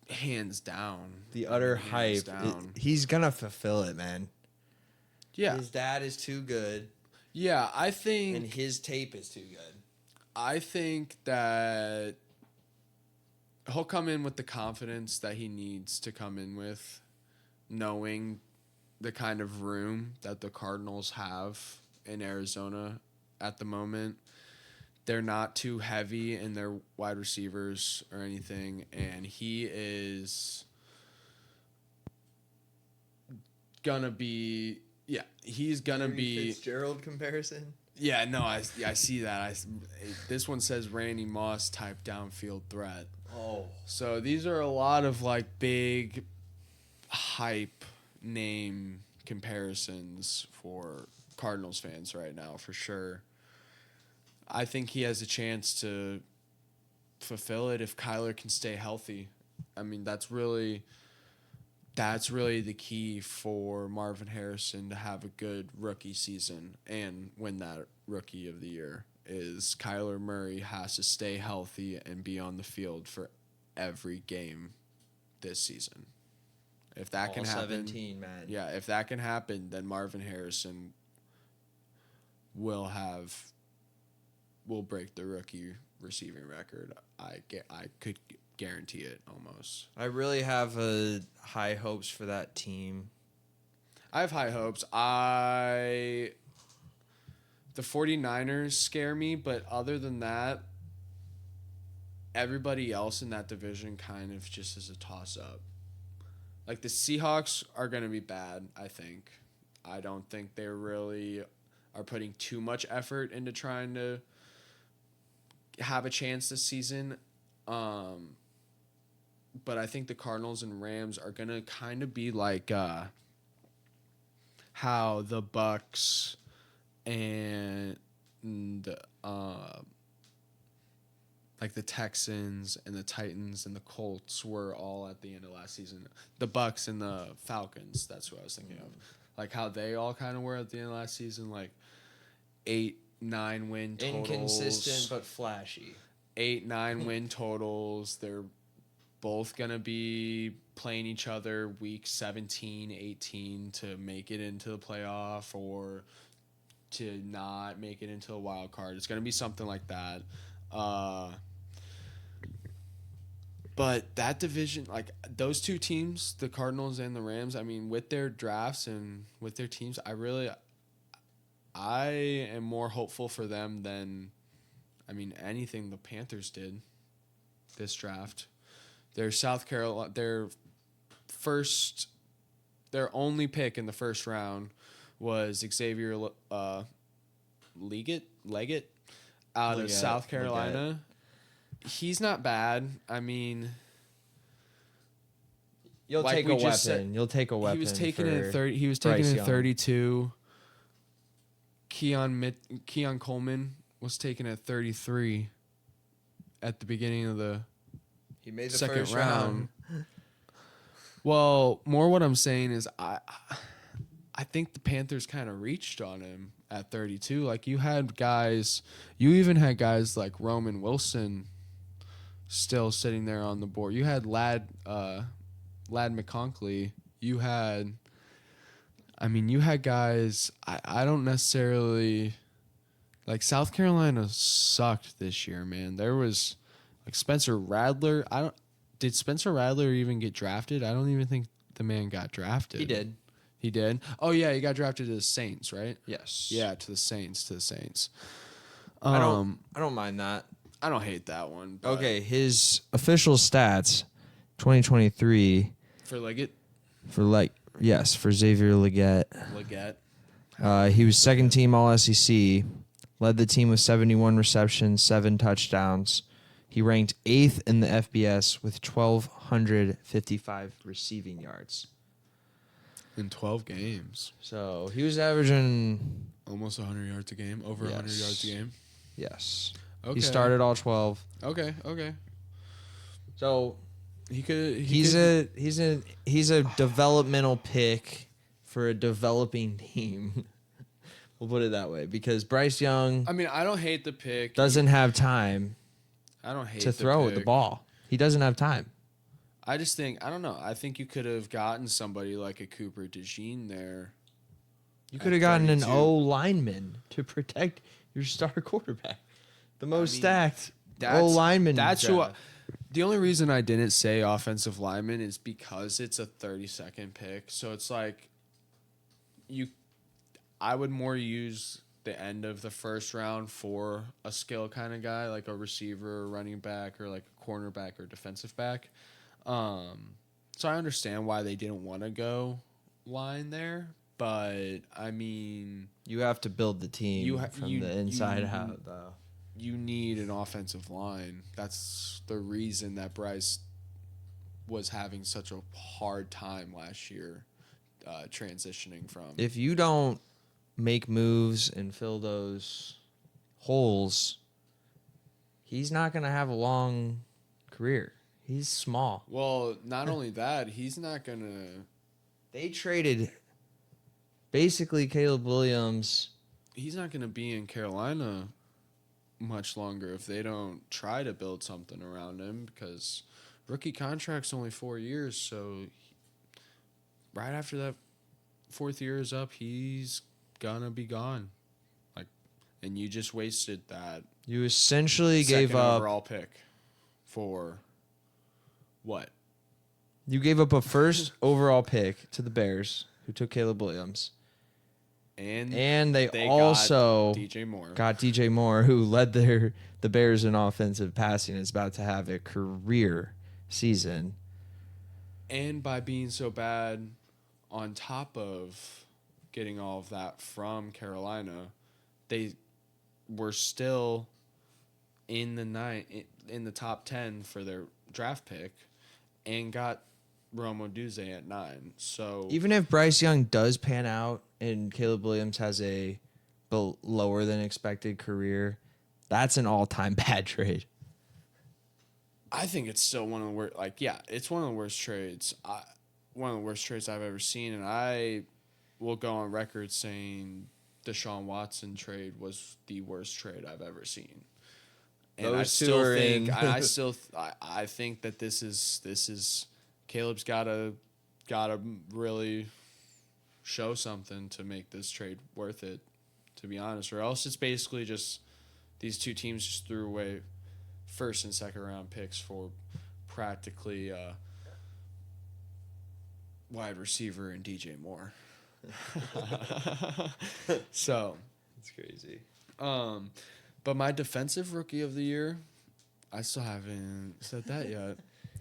Hands down. The utter hype. He's going to fulfill it, man. Yeah. His dad is too good. Yeah, I think... And his tape is too good. I think that he'll come in with the confidence that he needs to come in with, knowing the kind of room that the Cardinals have in Arizona at the moment. They're not too heavy in their wide receivers or anything, and he is gonna be... Yeah, he's gonna be... Fitzgerald comparison? Yeah, no, I see that. This one says Randy Moss type downfield threat. Oh. So these are a lot of like big hype name comparisons for Cardinals fans right now, for sure. I think he has a chance to fulfill it if Kyler can stay healthy. I mean, that's really the key for Marvin Harrison to have a good rookie season and win that Rookie of the Year is Kyler Murray has to stay healthy and be on the field for every game this season. If that can happen, 17, man. Yeah, if that can happen, then Marvin Harrison will break the rookie receiving record. I could guarantee it almost. I really have high hopes for that team. I have high hopes. The 49ers scare me, but other than that, everybody else in that division kind of just is a toss-up. Like, the Seahawks are going to be bad, I think. I don't think they really are putting too much effort into trying to have a chance this season. But I think the Cardinals and Rams are going to kind of be like how the Bucks and like the Texans and the Titans and the Colts were all at the end of last season. The Bucks and the Falcons, that's what I was thinking of. Like how they all kind of were at the end of last season, like 8-9 win totals. Inconsistent but flashy. 8-9 win totals. They're both going to be playing each other week 17, 18 to make it into the playoff or to not make it into a wild card. It's going to be something like that. But that division, like those two teams, the Cardinals and the Rams, I mean, with their drafts and with their teams, I am more hopeful for them than, anything the Panthers did this draft. Their South Carolina, their only pick in the first round was Xavier Leggett out of South Carolina. Leggett. He's not bad. I mean, you'll take a weapon. You'll take a weapon. He was taken in 30. He was taken in 32. Keon Coleman was taken at 33 at the beginning of the second first round. Well, more what I'm saying is I think the Panthers kind of reached on him at 32. Like you even had guys like Roman Wilson still sitting there on the board. You had Ladd McConkey. You had guys. I don't necessarily like South Carolina sucked this year, man. There was like Spencer Rattler. Did Spencer Rattler even get drafted? I don't even think the man got drafted. He did. He did? Oh, yeah, he got drafted to the Saints, right? Yes. Yeah, to the Saints. I don't mind that. I don't hate that one. Okay, his official stats, 2023. For Leggett? For Xavier Leggett. He was second team All-SEC, led the team with 71 receptions, 7 touchdowns. He ranked 8th in the FBS with 1,255 receiving yards. In 12 games. So he was averaging almost 100 yards a game, over 100 yards a game. Yes. Okay. He started all 12. Okay. So he's a developmental pick for a developing team. We'll put it that way because Bryce Young I don't hate the pick. Doesn't have time. I don't hate to throw the ball. He doesn't have time. I just think I don't know. I think you could have gotten somebody like a Cooper DeJean there. You could have gotten an O lineman to protect your star quarterback. The most stacked O lineman. That's the only reason I didn't say offensive lineman is because it's a 32nd pick. So it's like I would more use the end of the first round for a skill kind of guy, like a receiver, or running back, or like a cornerback or defensive back. So I understand why they didn't want to go line there, but you You have to build the team from the inside out, though. You need an offensive line. That's the reason that Bryce was having such a hard time last year transitioning from. If you don't make moves and fill those holes, he's not going to have a long career. He's small. Well, not only that, he's not going to... They traded basically Caleb Williams. He's not going to be in Carolina much longer if they don't try to build something around him, because rookie contract's only 4 years, so right after that 4th year is up, he's going to be gone. And you just wasted that. You essentially gave up overall pick for what? You gave up a first overall pick to the Bears, who took Caleb Williams. And they also got DJ Moore, who led the Bears in offensive passing, is about to have a career season. And by being so bad, on top of getting all of that from Carolina, they were still in the top 10 for their draft pick, and got Rome Odunze at 9. So even if Bryce Young does pan out and Caleb Williams has a lower than expected career, that's an all-time bad trade. I think it's still one of the worst. It's one of the worst trades. One of the worst trades I've ever seen, and I will go on record saying Deshaun Watson trade was the worst trade I've ever seen. And I think that this is Caleb's gotta really show something to make this trade worth it, to be honest, or else it's basically just these two teams just threw away first and second round picks for practically wide receiver and DJ Moore. So it's crazy. But my defensive rookie of the year, I still haven't said that yet.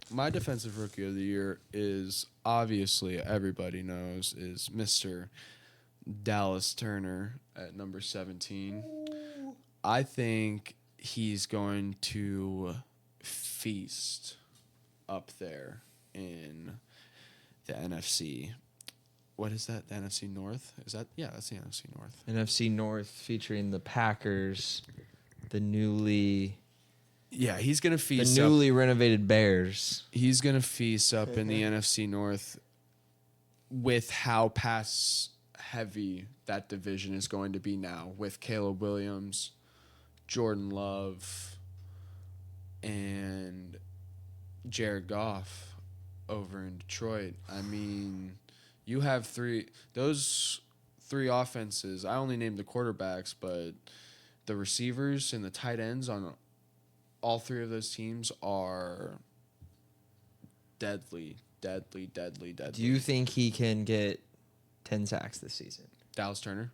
My defensive rookie of the year is, obviously everybody knows, is Mr. Dallas Turner at number 17. I think he's going to feast up there in the NFC. What is that? The NFC North? That's the NFC North. NFC North featuring the Packers, the newly renovated Bears. He's gonna feast up in the NFC North with how pass heavy that division is going to be now, with Caleb Williams, Jordan Love, and Jared Goff over in Detroit. I mean, you have those three offenses. I only named the quarterbacks, but the receivers and the tight ends on all three of those teams are deadly. Do you think he can get 10 sacks this season? Dallas Turner?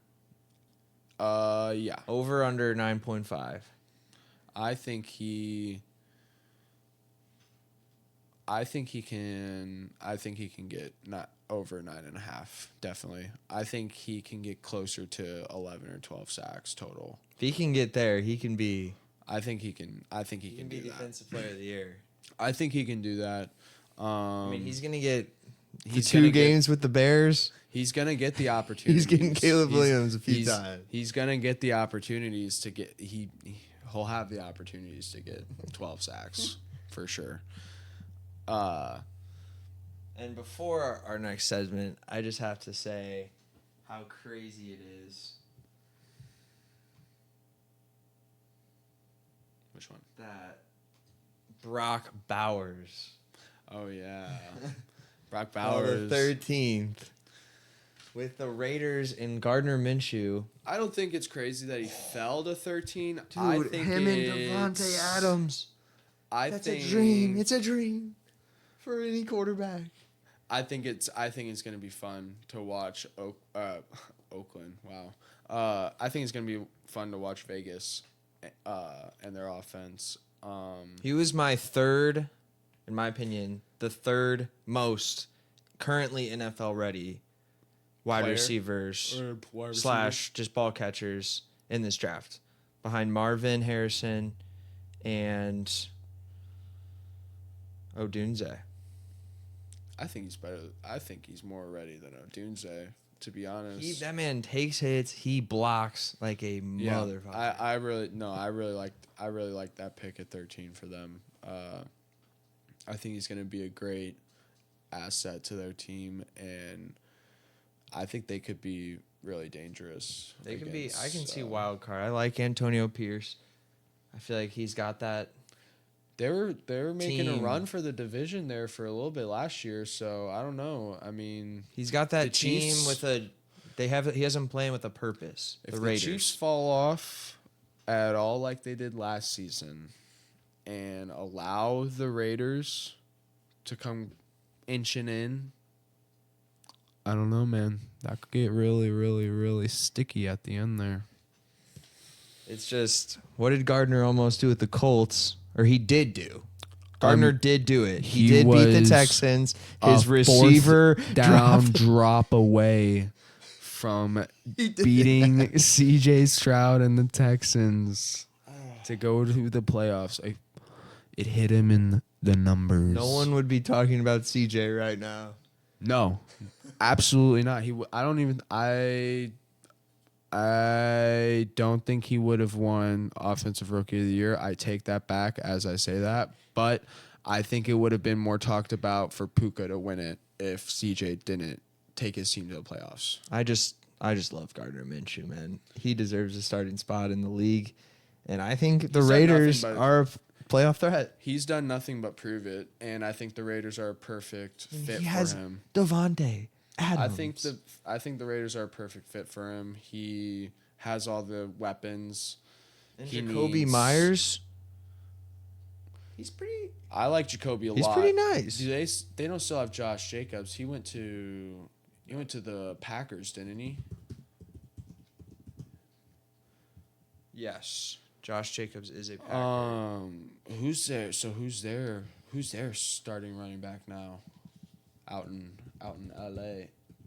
Yeah. Over under 9.5. I think he can get not over 9.5, definitely. I think he can get closer to 11 or 12 sacks total. If he can get there, he can be I think he can be do that. defensive player of the year. I think he can do that. He's going to get 2 games with the Bears. He's going to get the opportunities. He's getting Caleb Williams a few times. He's going to get the opportunities to get he'll have the opportunities to get 12 sacks for sure. And before our next segment, I just have to say how crazy it is. Which one? That Brock Bowers. Oh, yeah. Brock Bowers. The 13th. With the Raiders and Gardner Minshew. I don't think it's crazy that he fell to 13. Dude, I think him and Davante Adams. That's a dream. It's a dream for any quarterback. I think it's going to be fun to watch Oakland. Wow. I think it's going to be fun to watch Vegas and their offense. He was my third, in my opinion, the third most currently NFL ready wide player receivers or wide receiver. / just ball catchers in this draft, behind Marvin Harrison and Odunze. I think he's better. I think he's more ready than Odunze, to be honest. That man takes hits. He blocks like a motherfucker. I really like that pick at 13 for them. I think he's going to be a great asset to their team, and I think they could be really dangerous. They could be. I can see wild card. I like Antonio Pierce. I feel like he's got that. They were making team. a run for the division there for a little bit last year, so I don't know. I mean, he's got that team Chiefs, with a. He has them playing with a purpose. If the the Raiders. Chiefs fall off at all like they did last season, and allow the Raiders to come inching in, I don't know, man. That could get really, really, really sticky at the end there. It's just, what did Gardner almost do with the Colts? Or he did do. Gardner did do it. He did beat the Texans. His receiver down drop away from beating C.J. Stroud and the Texans to go to the playoffs. It hit him in the numbers. No one would be talking about CJ right now. No, absolutely not. I don't think he would have won Offensive Rookie of the Year. I take that back as I say that, but I think it would have been more talked about for Puka to win it if CJ didn't take his team to the playoffs. I just love Gardner Minshew, man. He deserves a starting spot in the league, and I think the Raiders are a playoff threat. He's done nothing but prove it, and I think the Raiders are a perfect fit he for has him. Devontae Adams. I think the Raiders are a perfect fit for him. He has all the weapons. And Jacoby Myers. He's pretty. I like Jacoby a lot. He's pretty nice. They don't still have Josh Jacobs. He went to the Packers, didn't he? Yes, Josh Jacobs is a Packer. Who's there? So who's their starting running back now? Out in LA,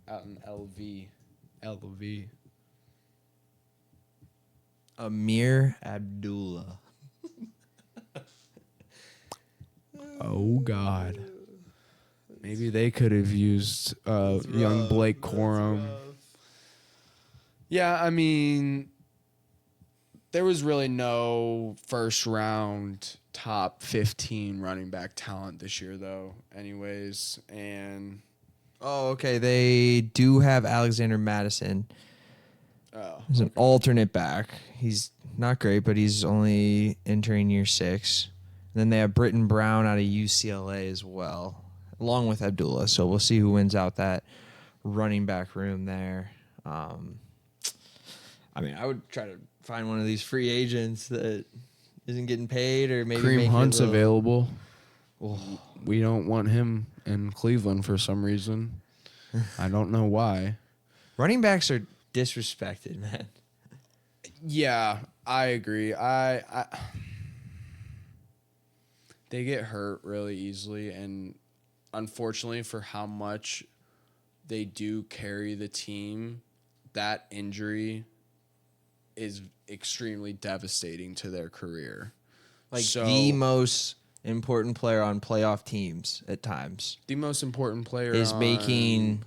out in LV. Amir Abdullah. Oh God. Maybe they could have used young Blake Corum. Yeah, I mean, there was really no first round top 15 running back talent this year, though, anyways. And okay. They do have Alexander Madison. He's an alternate back. He's not great, but he's only entering year 6. And then they have Britton Brown out of UCLA as well, along with Abdullah. So we'll see who wins out that running back room there. I mean, I would try to find one of these free agents that isn't getting paid, or maybe Kareem Hunt's available. We don't want him in Cleveland for some reason. I don't know why. Running backs are disrespected, man. Yeah, I agree. They get hurt really easily, and unfortunately for how much they do carry the team, that injury is extremely devastating to their career. The most important player on playoff teams at times. The most important player is making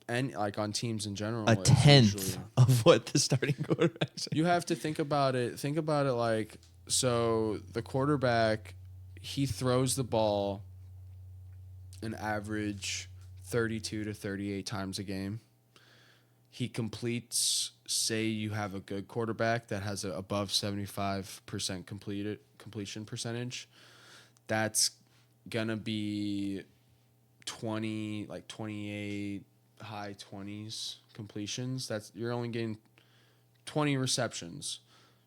on teams in general a tenth of what the starting quarterback is. You have to think about it. Think about it like, so the quarterback, he throws the ball an average 32 to 38 times a game. He completes, say you have a good quarterback that has an above 75% completion percentage. That's going to be 28, high 20s completions. You're only getting 20 receptions.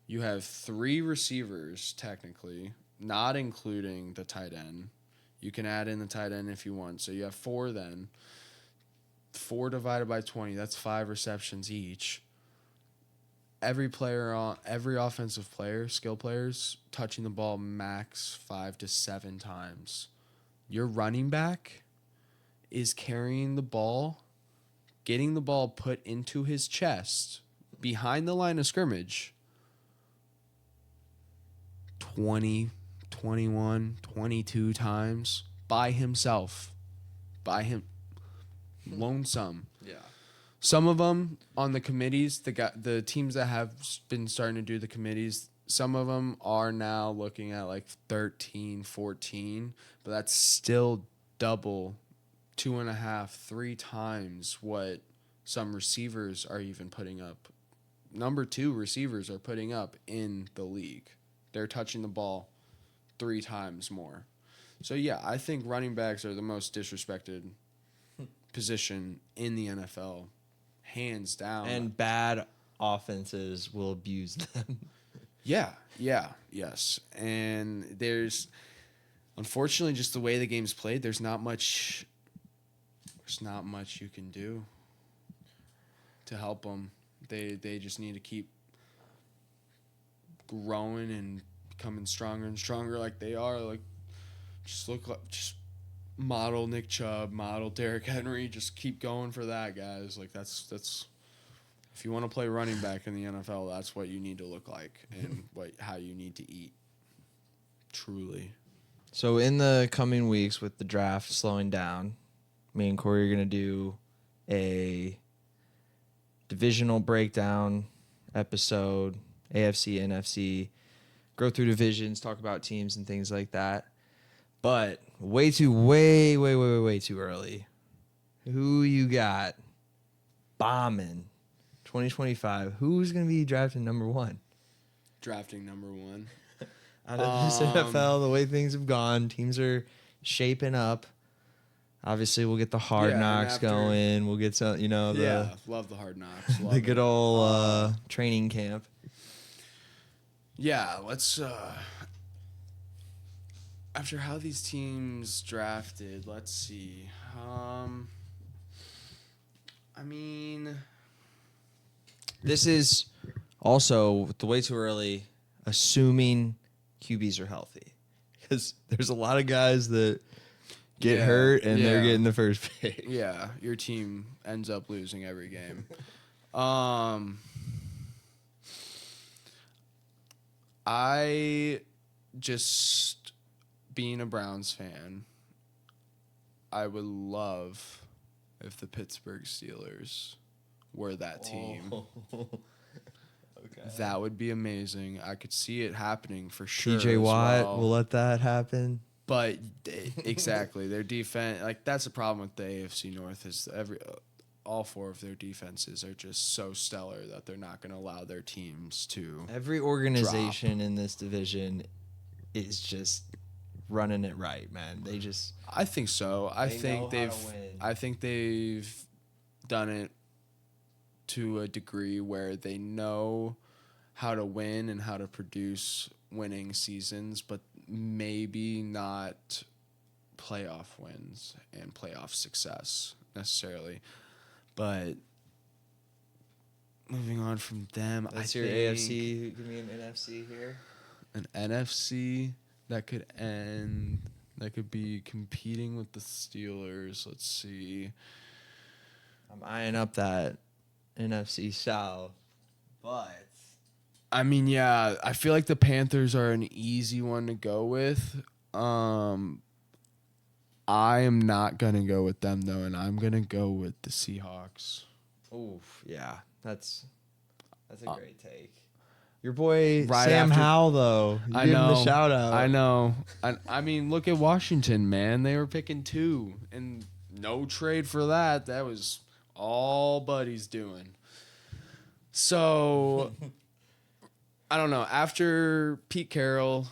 You have 3 receivers, technically, not including the tight end. You can add in the tight end if you want. So you have 4 then. 4 divided by 20, that's 5 receptions each. Every offensive player, skill players, touching the ball max 5 to 7 times. Your running back is carrying the ball getting the ball put into his chest behind the line of scrimmage 20, 21, 22 times by himself. Lonesome. Yeah. Some of them on the committees, the teams that have been starting to do the committees, some of them are now looking at like 13, 14, but that's still double, 2.5, 3 times what some receivers are even putting up. Number 2 receivers are putting up in the league. They're touching the ball 3 times more. So, yeah, I think running backs are the most disrespected position in the NFL, hands down. And bad offenses will abuse them. Yes. And there's, unfortunately, just the way the game's played, there's not much you can do to help them. They just need to keep growing and becoming stronger and stronger like they are. Like, just model Nick Chubb, model Derrick Henry. Just keep going for that, guys. Like, that's if you want to play running back in the NFL, that's what you need to look like and how you need to eat. Truly. So in the coming weeks with the draft slowing down, me and Corey are going to do a divisional breakdown episode, AFC, NFC, go through divisions, talk about teams and things like that. But way too early. Who you got bombing 2025? Who's going to be drafting number 1? Drafting number 1. Out of this NFL, the way things have gone, teams are shaping up. Obviously, we'll get the hard knocks going. We'll get some, love the hard knocks. The good old training camp. Yeah, let's. After how these teams drafted, let's see. This is also the way too early, assuming QBs are healthy, because there's a lot of guys that get hurt and they're getting the first pick. Yeah, your team ends up losing every game. I just, being a Browns fan, I would love if the Pittsburgh Steelers were that team. Okay. That would be amazing. I could see it happening for sure. TJ Watt will let that happen. But exactly, their defense, like, that's the problem with the AFC North, is all 4 of their defenses are just so stellar that they're not going to allow their teams to. Every organization in this division is just running it right, man. I think so. I think they've done it to a degree where they know how to win and how to produce winning seasons, but maybe not playoff wins and playoff success necessarily. But moving on from them, that's your AFC. Give me an NFC here. An NFC that could be competing with the Steelers. Let's see. I'm eyeing up that NFC South, but I feel like the Panthers are an easy one to go with. I am not gonna go with them though, and I'm gonna go with the Seahawks. Oof, yeah, that's a great take. Your boy Sam Howell, though, you gave him the shout out. I know. I mean, look at Washington, man. They were picking 2, and no trade for that. That was all Buddy's doing. So, I don't know. After Pete Carroll,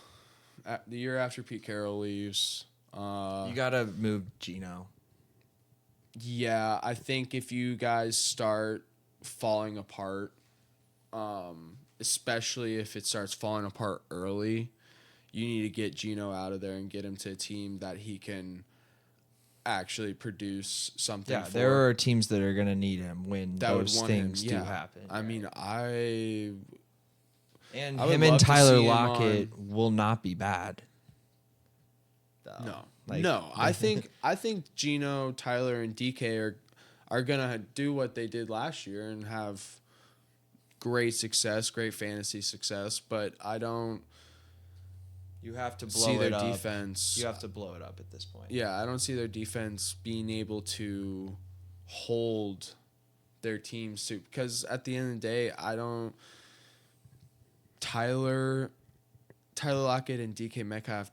the year after Pete Carroll leaves, you gotta move Geno. Yeah, I think if you guys start falling apart, especially if it starts falling apart early, you need to get Geno out of there and get him to a team that he can actually produce something. Yeah, for. there are teams that are going to need him when those things do happen. I mean, and him and Tyler Lockett will not be bad. No. I think Geno, Tyler, and DK are gonna do what they did last year and have great success, great fantasy success. But I don't You have to see blow their it up. defense. You have to blow it up at this point. Yeah, I don't see their defense being able to hold their teams to, because at the end of the day, I don't. Tyler Lockett and DK Metcalf,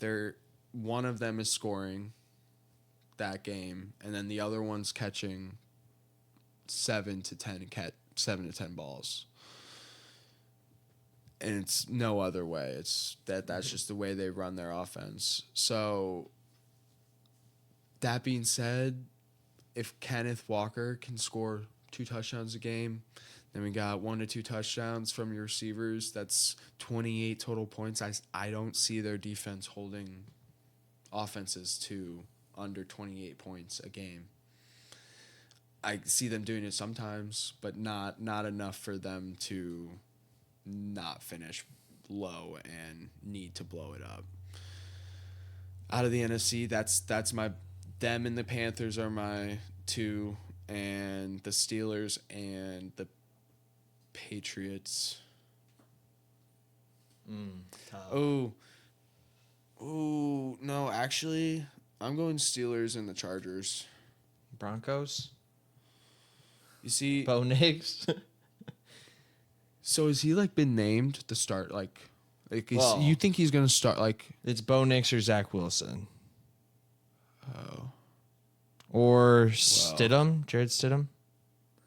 one of them is scoring that game, and then the other one's catching 7 to 10 balls. And it's no other way. That's just the way they run their offense. So that being said, if Kenneth Walker can score 2 touchdowns a game, then we got 1 to 2 touchdowns from your receivers. That's 28 total points. I don't see their defense holding offenses to under 28 points a game. I see them doing it sometimes, but not enough for them to not finish low and need to blow it up. Out of the NFC, that's them and the Panthers are my 2, and the Steelers and the Patriots. Oh, no, actually, I'm going Steelers and the Chargers. Broncos? You see, Bo Nix? so has he been named to start? Well, you think he's gonna start? It's Bo Nix or Zach Wilson. Oh, Or Stidham? Jared Stidham?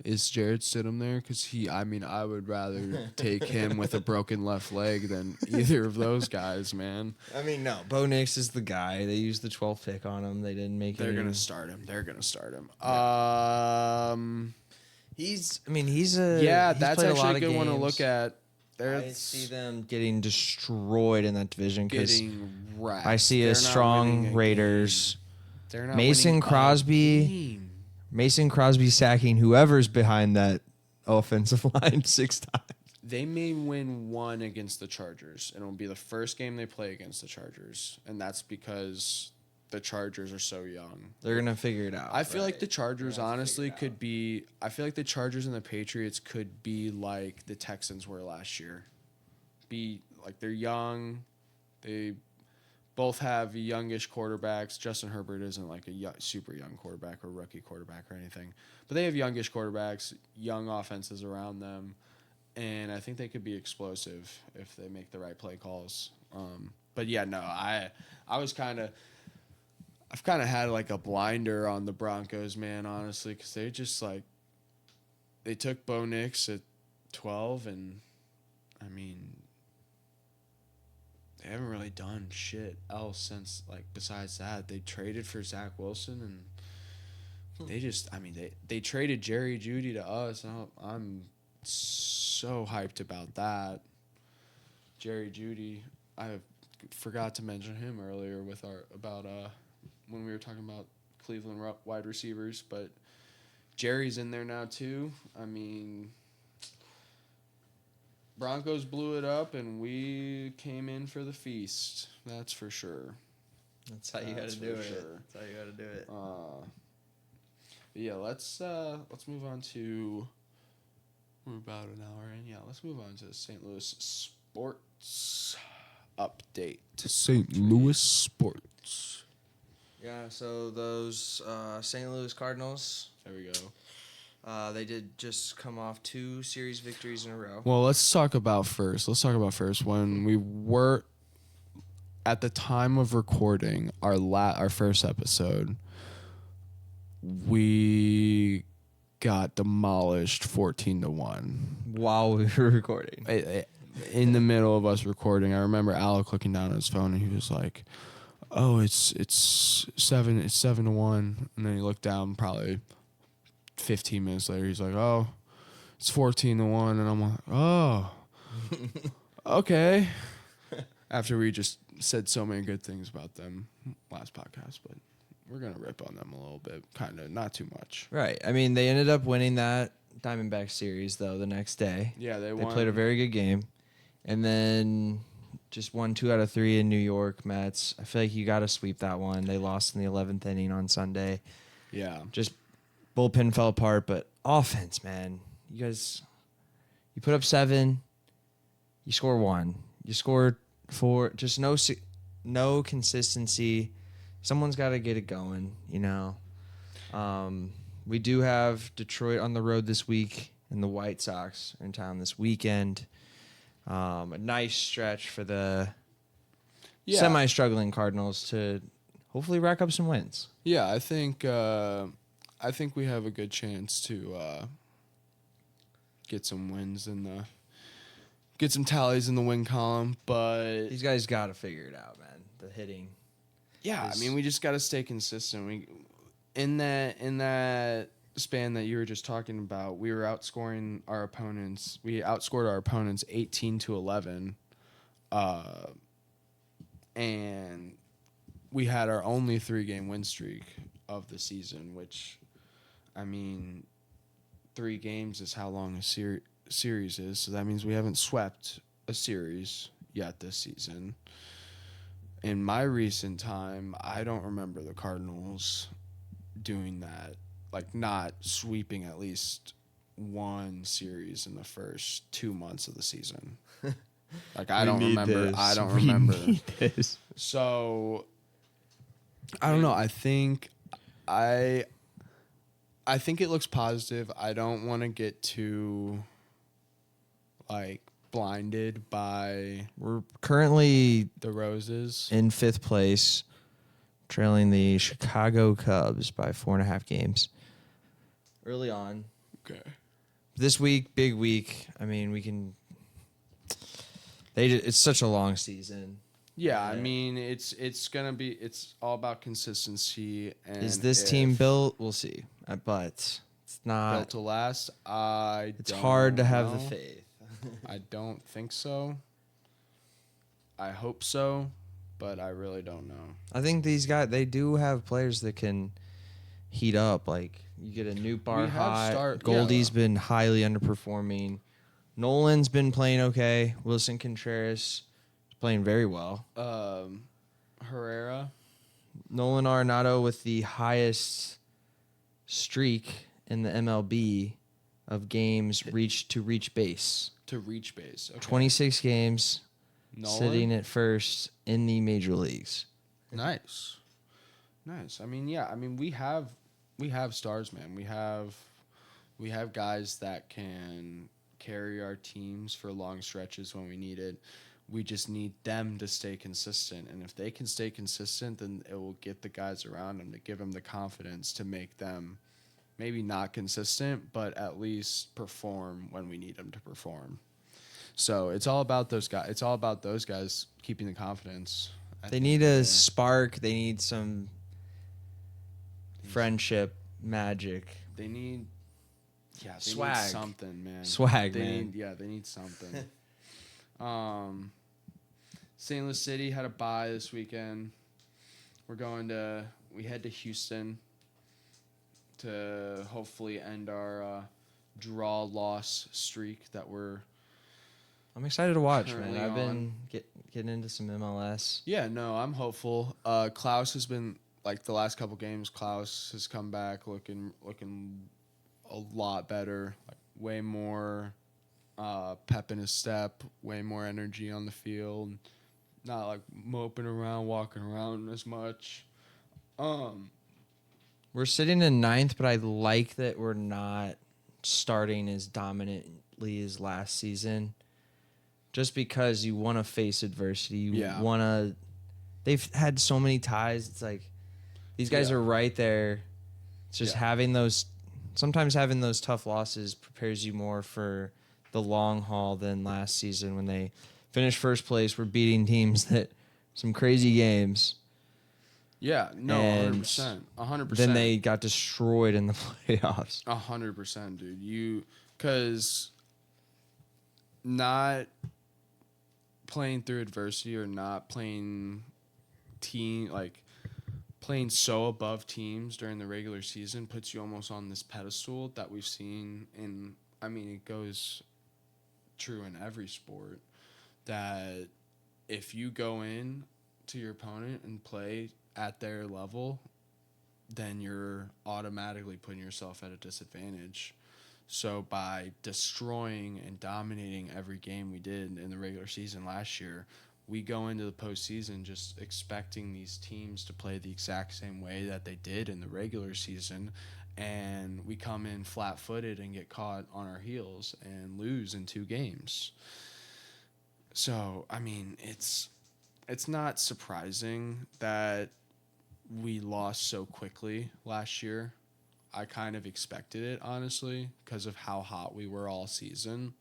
is Jared Stidham there? Because I would rather take him with a broken left leg than either of those guys, man. I mean, no. Bo Nix is the guy. They used the 12th pick on him. They didn't make it. They're gonna start him. Yeah. He's a Yeah, he's that's played actually a lot good of one to games. look at. I see them getting destroyed in that division because Getting wrecked. I see They're a not strong winning a Raiders. game. They're not Mason winning a Crosby. game. Mason Crosby sacking whoever's behind that offensive line 6 times. They may win 1 against the Chargers, and it'll be the first game they play against the Chargers, and that's because the Chargers are so young. They're gonna figure it out. I feel like the Chargers honestly could be. I feel like the Chargers and the Patriots could be like the Texans were last year. They're young, they both have youngish quarterbacks. Justin Herbert isn't like a super young quarterback or rookie quarterback or anything, but they have youngish quarterbacks, young offenses around them, and I think they could be explosive if they make the right play calls. But yeah, no, I've kind of had a blinder on the Broncos, man, honestly, because they just they took Bo Nix at 12, and I mean, they haven't really done shit else since, besides that. They traded for Zach Wilson, and they traded Jerry Jeudy to us, and I'm so hyped about that. Jerry Jeudy, I forgot to mention him earlier when we were talking about Cleveland wide receivers, but Jerry's in there now too. I mean, Broncos blew it up, and we came in for the feast. That's for sure. That's how you got to do it. That's how you got to do it. But yeah, let's move on to. We're about an hour in. Yeah, let's move on to the St. Louis sports update. St. Louis sports. Yeah, so those St. Louis Cardinals. There we go. They did just come off 2 series victories in a row. Well, let's talk about first. When we were at the time of recording our first episode, we got demolished 14-1 while we were recording. In the middle of us recording, I remember Alec looking down at his phone, and he was like, "Oh, it's 7-1," and then he looked down probably 15 minutes later. He's like, "Oh, it's 14-1," and I'm like, "Oh, okay." After we just said so many good things about them last podcast, but we're gonna rip on them a little bit, kind of, not too much. Right. I mean, they ended up winning that Diamondback series though the next day. Yeah, they won. They played a very good game, and then just won 2 out of 3 in New York. Mets. I feel like you got to sweep that one. They lost in the 11th inning on Sunday. Yeah. Just bullpen fell apart, but offense, man. You put up 7, you score 1, you score 4. Just no consistency. Someone's got to get it going, you know. We do have Detroit on the road this week, and the White Sox are in town this weekend. A nice stretch for the semi-struggling Cardinals to hopefully rack up some wins. Yeah, I think we have a good chance to get some wins get some tallies in the win column, but These guys got to figure it out, man. The hitting. yeah, I mean, we just got to stay consistent. In that span that you were just talking about, we were outscoring our opponents. We outscored our opponents 18-11, and we had our only 3-game win streak of the season. Which, I mean, 3 games is how long a series is. So that means we haven't swept a series yet this season. In my recent time, I don't remember the Cardinals doing that, like not sweeping at least one series in the first 2 months of the season. Like I don't remember. I don't remember. So I don't know. I think it looks positive. I don't want to get too like blinded by We're currently the roses in 5th place, trailing the Chicago Cubs by 4.5 games. Early on. Okay. This week, big week. I mean, it's such a long season. Yeah, I mean, it's all about consistency. And is this team built? We'll see. But it's not built to last. It's hard to have the faith. I don't think so. I hope so, but I really don't know. I think these guys, they do have players that can heat up. Like, you get a Nootbaar hot. Goldie's been highly underperforming. Nolan's been playing okay. Wilson Contreras is playing very well. Herrera. Nolan Arenado with the highest streak in the MLB of games to reach base. To reach base. Okay. 26 games, Nolan? sitting at first in the major leagues. Nice. I mean, yeah. I mean, we have stars, man. We have guys that can carry our teams for long stretches when we need it. We just need them to stay consistent, and if they can stay consistent, then it will get the guys around them to give them the confidence to make them maybe not consistent, but at least perform when we need them to perform. So it's all about those guys. It's all about those guys keeping the confidence. They need a spark. They need some friendship, magic. They need swag. Need something, man. Swag, they man. They need something. St. Louis City had a bye this weekend. We head to Houston to hopefully end our draw-loss streak that I'm excited to watch, man. currently I've on. been getting into some MLS. Yeah, no, I'm hopeful. Klaus has been, like, the last couple games, Klaus has come back looking a lot better, like way more pep in his step, way more energy on the field, not like moping around, walking around as much. We're sitting in 9th, but I like that we're not starting as dominantly as last season. Just because you want to face adversity, you want to. They've had so many ties. It's like these guys are right there. It's just having those. Sometimes having those tough losses prepares you more for the long haul than last season when they finished first place. We're beating teams that some crazy games. Yeah, no, 100%. 100%. Then they got destroyed in the playoffs. 100%, dude. Because not playing through adversity or not playing playing so above teams during the regular season puts you almost on this pedestal that we've seen it goes true in every sport, that if you go in to your opponent and play at their level, then you're automatically putting yourself at a disadvantage. So by destroying and dominating every game we did in the regular season last year, we go into the postseason just expecting these teams to play the exact same way that they did in the regular season, and we come in flat-footed and get caught on our heels and lose in 2 games. So, I mean, it's not surprising that we lost so quickly last year. I kind of expected it, honestly, because of how hot we were all season.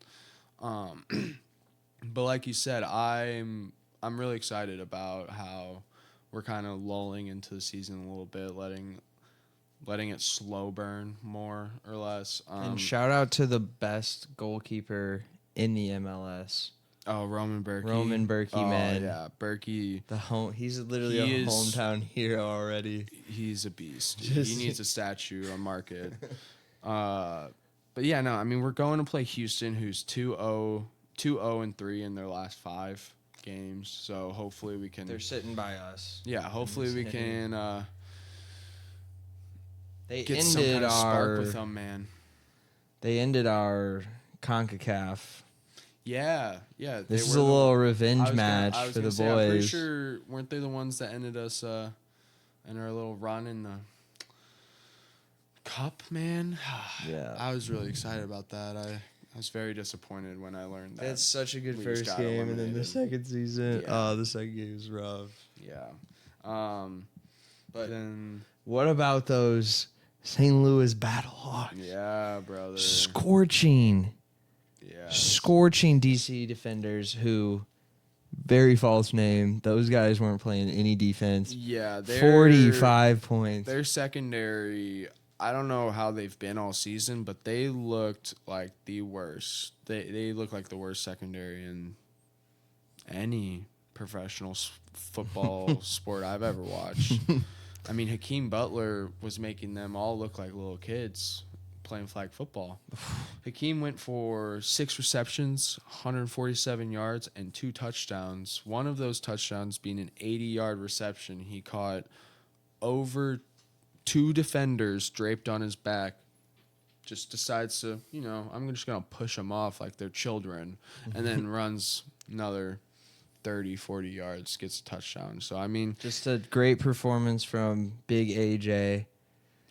But like you said, I'm really excited about how we're kind of lulling into the season a little bit, letting it slow burn more or less. And shout out to the best goalkeeper in the MLS. Oh, Roman Berkey. Man. Yeah, Berkey. He's literally a hometown hero already. He's a beast. He needs a statue on market. But yeah, no, I mean, we're going to play Houston, who's 2-0-3 in their last 5 games. So hopefully we can. They're sitting by us. Yeah, hopefully we can get some kind of spark with them, man. They ended our CONCACAF. Yeah. This is a little revenge match for the boys. I'm pretty sure, weren't they the ones that ended us in our little run in the cup, man? Yeah. I was really excited about that. I was very disappointed when I learned that. It's such a good first game, and then the second season, the second game was rough. Yeah. But then what about those St. Louis Battlehawks? Yeah, brother. Scorching DC defenders who, very false name. Those guys weren't playing any defense. Yeah, 45 points. Their secondary, I don't know how they've been all season, but they looked like the worst. They look like the worst secondary in any professional football sport I've ever watched. I mean, Hakeem Butler was making them all look like little kids playing flag football. Hakeem went for 6 receptions, 147 yards, and 2 touchdowns. One of those touchdowns being an 80-yard reception. He caught over 2 defenders draped on his back. Just decides to, I'm just going to push them off like they're children. And then runs another 30, 40 yards, gets a touchdown. So, I mean, just a great performance from Big AJ.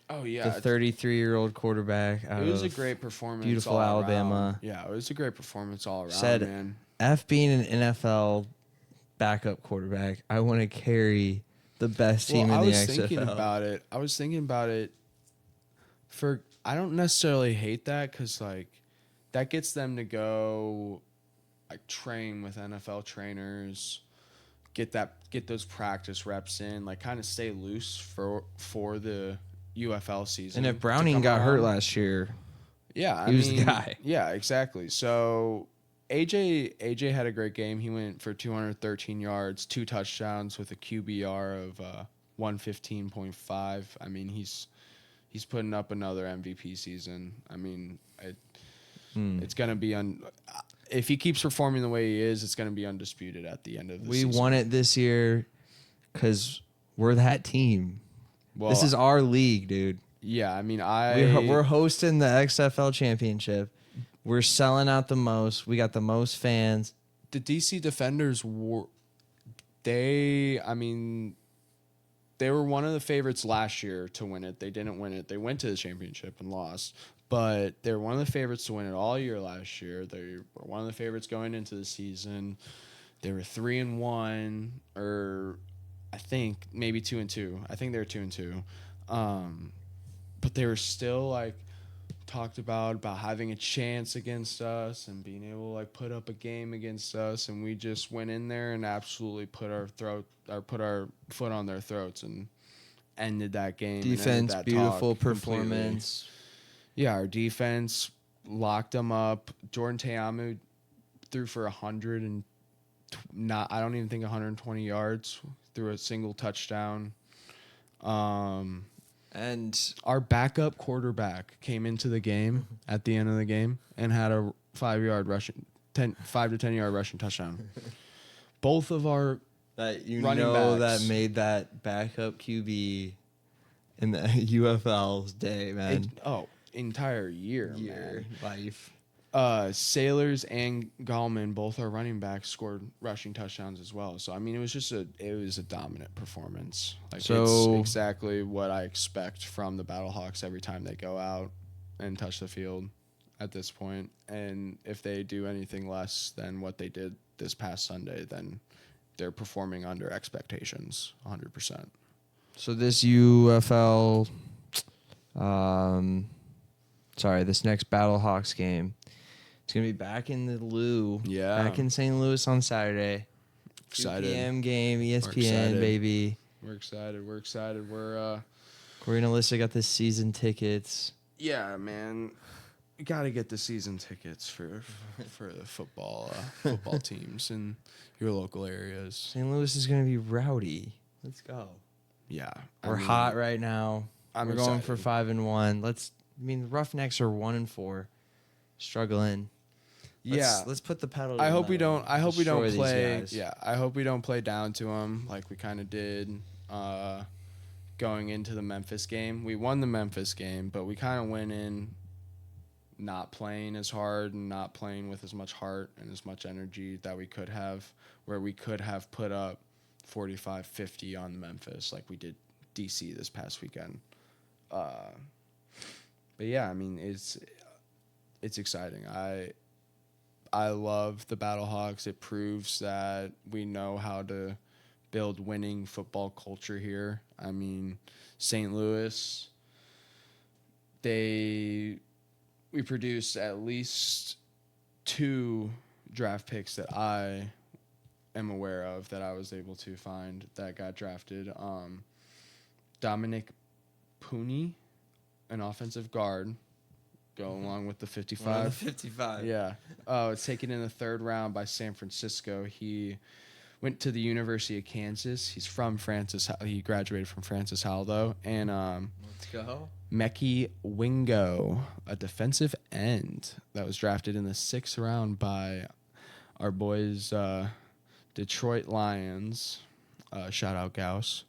Oh, yeah. The 33-year-old quarterback. It was a great performance. Beautiful Alabama. Around. Yeah, it was a great performance all around, man. F being an NFL backup quarterback, I want to carry the best team in the XFL. I was thinking about it. I don't necessarily hate that because, that gets them to go, train with NFL trainers, get those practice reps in, kind of stay loose for the UFL season. And if Browning got hurt last year, he was the guy. Yeah, exactly. So AJ had a great game. He went for 213 yards, 2 touchdowns with a QBR of 115.5. I mean, he's putting up another MVP season. I mean, it's going to be if he keeps performing the way he is, it's going to be undisputed at the end of the season. We won it this year because we're that team. Well, this is our league, dude. Yeah, I mean, we're hosting the XFL championship. We're selling out the most. We got the most fans. The DC Defenders they were one of the favorites last year to win it. They didn't win it. They went to the championship and lost. But they were one of the favorites to win it all year last year. They were one of the favorites going into the season. They were 3-1, or I think maybe 2-2. I think they were 2-2. But they were still talked about having a chance against us and being able to put up a game against us, and we just went in there and absolutely put our foot on their throats and ended that game. Defense, beautiful performance. Completely. Yeah, our defense locked them up. Jordan Teamu threw for 120 yards, threw a single touchdown. And our backup quarterback came into the game at the end of the game and had a 5 to 10 yard rushing touchdown. Both of our that running backs that made that backup QB in the UFL's day, man. Entire year, man. Life. Sailors and Gallman, both our running backs, scored rushing touchdowns as well. So I mean, it was a dominant performance. Like, it's exactly what I expect from the Battlehawks every time they go out and touch the field at this point. And if they do anything less than what they did this past Sunday, then they're performing under expectations, 100%. So this UFL, this next Battlehawks game, it's going to be back in the Lou. Yeah. Back in St. Louis on Saturday. Excited. 2 p.m. game, ESPN, baby. We're excited. Corey and Alyssa got the season tickets. Yeah, man. You got to get the season tickets for the football teams in your local areas. St. Louis is going to be rowdy. Let's go. Yeah. We're hot right now. We're going for 5-1. The Roughnecks are 1-4. Struggling. Let's put the pedal. I hope we don't play. Guys. Yeah, I hope we don't play down to them like we kind of did going into the Memphis game. We won the Memphis game, but we kind of went in not playing as hard and not playing with as much heart and as much energy that we could have, where we could have put up 45-50 on Memphis like we did DC this past weekend. But yeah, I mean, it's exciting. I love the Battlehawks. It proves that we know how to build winning football culture here. I mean, St. Louis, we produced at least 2 draft picks that I am aware of that I was able to find that got drafted. Dominic Pooney, an offensive guard, go along with the 55. 55. Yeah. It's taken in the 3rd round by San Francisco. He went to the University of Kansas. He's from Francis. He graduated from Francis Howell, though. And let's go. Mekhi Wingo, a defensive end that was drafted in the 6th round by our boys, Detroit Lions. Shout out Gauss.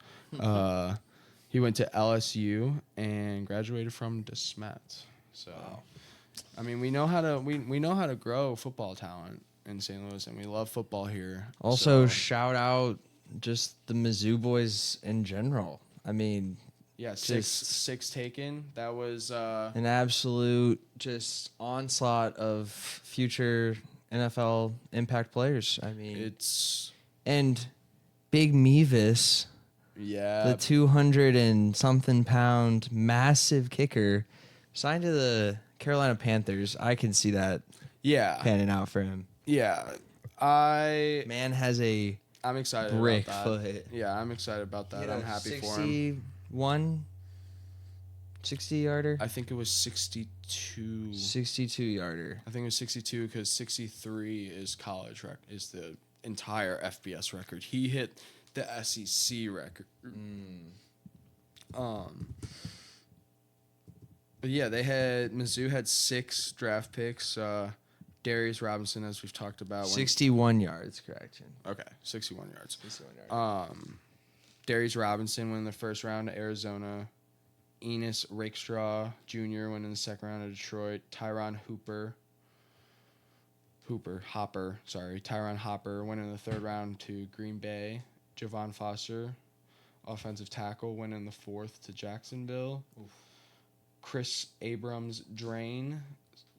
He went to LSU and graduated from DeSmet. So, wow. I mean, we know how to grow football talent in St. Louis, and we love football here. Also, shout out just the Mizzou boys in general. I mean, yeah, six taken. That was an absolute just onslaught of future NFL impact players. I mean, and Big Mevis, the 200 and something pound massive kicker, signed to the Carolina Panthers. I can see that panning out for him. Yeah. Man has a I'm excited brick about that. foot. Yeah, I'm excited about that. I'm happy for him. 60-yarder? I think it was 62. 62-yarder. I think it was 62 because 63 is college is the entire FBS record. He hit the SEC record. But yeah, Mizzou had 6 draft picks. Darius Robinson, as we've talked about. 61 yards, correction. Okay, 61 yards. 61 yards. Darius Robinson went in the 1st round to Arizona. Enos Rakestraw Jr. went in the 2nd round to Detroit. Tyron Hopper went in the 3rd round to Green Bay. Javon Foster, offensive tackle, went in the 4th to Jacksonville. Oof. Chris Abrams-Drain,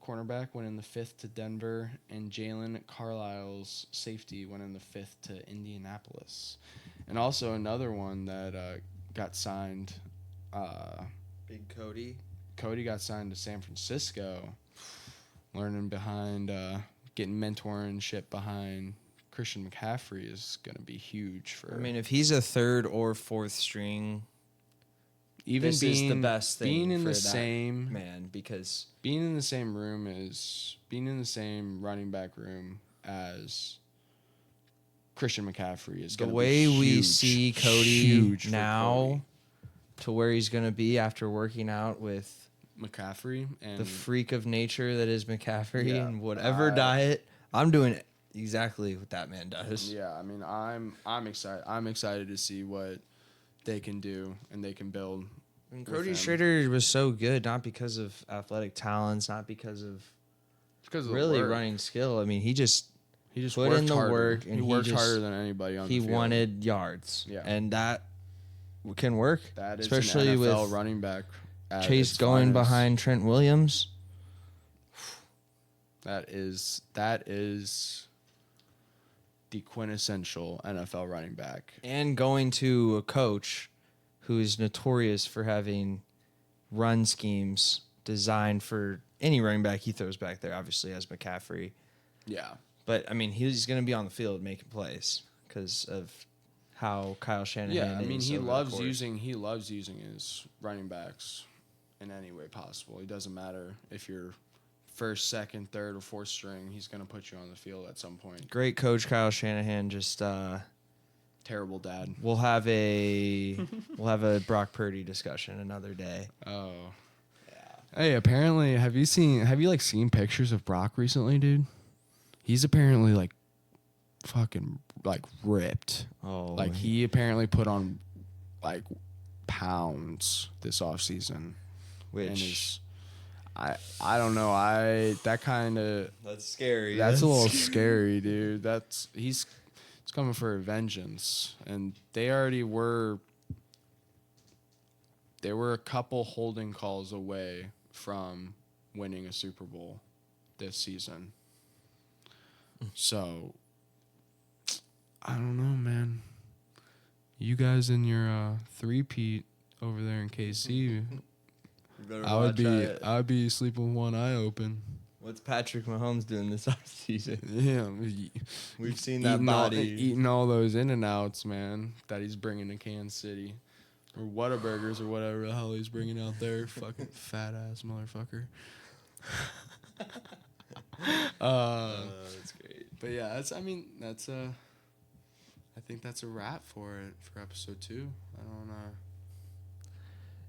cornerback, went in the 5th to Denver. And Jalen Carlisle's safety went in the 5th to Indianapolis. And also another one that got signed. Big Cody. Cody got signed to San Francisco, learning behind, getting mentorship behind Christian McCaffrey is going to be huge for. I mean, if he's a 3rd or 4th string, even this is the best thing being in for the that same man, because being in the same running back room as Christian McCaffrey is going to be huge. The way we see Cody now to where he's going to be after working out with McCaffrey and the freak of nature that is McCaffrey and whatever diet, I'm doing it exactly what that man does. Yeah, I mean, I'm excited. I'm excited to see what they can do and they can build And with Cody him. Schrader was so good, not because of athletic talents, not because of Because of really the work. running skill. I mean, he just put worked in the harder. work, and he worked just, harder than anybody on the he field. wanted yards. Yeah. And that can work, That is especially an NFL with running back. At Chase its going finest. behind Trent Williams. That is the quintessential NFL running back. And going to a coach who is notorious for having run schemes designed for any running back he throws back there, obviously, as McCaffrey. Yeah. But, I mean, he's going to be on the field making plays because of how Kyle Shanahan is. Yeah, I mean, he over the loves course. using his running backs in any way possible. It doesn't matter if you're first, second, third, or fourth string. He's going to put you on the field at some point. Great coach Kyle Shanahan. Just Terrible dad. we'll have a Brock Purdy discussion another day. Oh. Yeah. Hey, apparently, have you seen pictures of Brock recently, dude? He's apparently like fucking like ripped. Oh, Like he apparently put on like pounds this offseason. which I don't know. That kind of that's scary. that's a little scary, dude. He's coming for a vengeance, and they were a couple holding calls away from winning a Super Bowl this season. So I don't know, man. You guys in your three-peat over there in KC, I would be sleeping with one eye open. What's Patrick Mahomes doing this offseason? Yeah, We've seen that body. eating all those In-N-Outs, man, that he's bringing to Kansas City, or Whataburgers or whatever the hell he's bringing out there. Fucking fat ass motherfucker. That's great. But yeah, I think that's a wrap for episode 2. I don't know.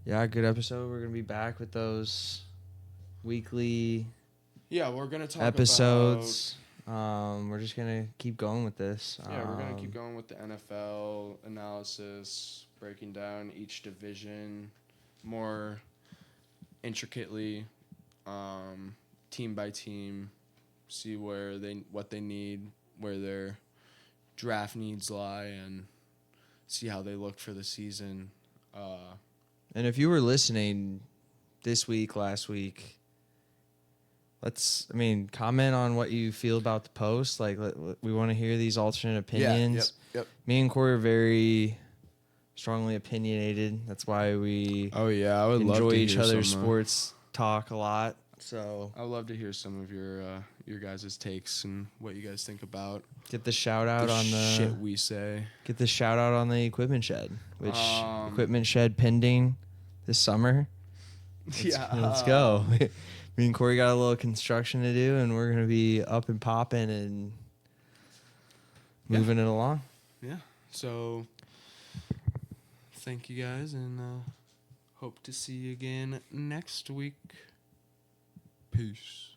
Yeah, good episode. We're gonna be back with those weekly Yeah, we're gonna talk episodes. We're just gonna keep going with this. Yeah, we're gonna keep going with the NFL analysis, breaking down each division more intricately, team by team, see what they need, where their draft needs lie, and see how they look for the season. And if you were listening this week, last week, comment on what you feel about the post. Like, we want to hear these alternate opinions. Yep. Me and Corey are very strongly opinionated. That's why we Oh yeah, I would love enjoy to each hear other's some, sports talk a lot. So I would love to hear some of your guys' takes and what you guys think about get the shout out on the shit we say. Get the shout out on the equipment shed, which equipment shed pending this summer. Let's go. Me and Corey got a little construction to do, and we're gonna be up and popping and moving it along. Yeah. So thank you guys, and hope to see you again next week. Peace.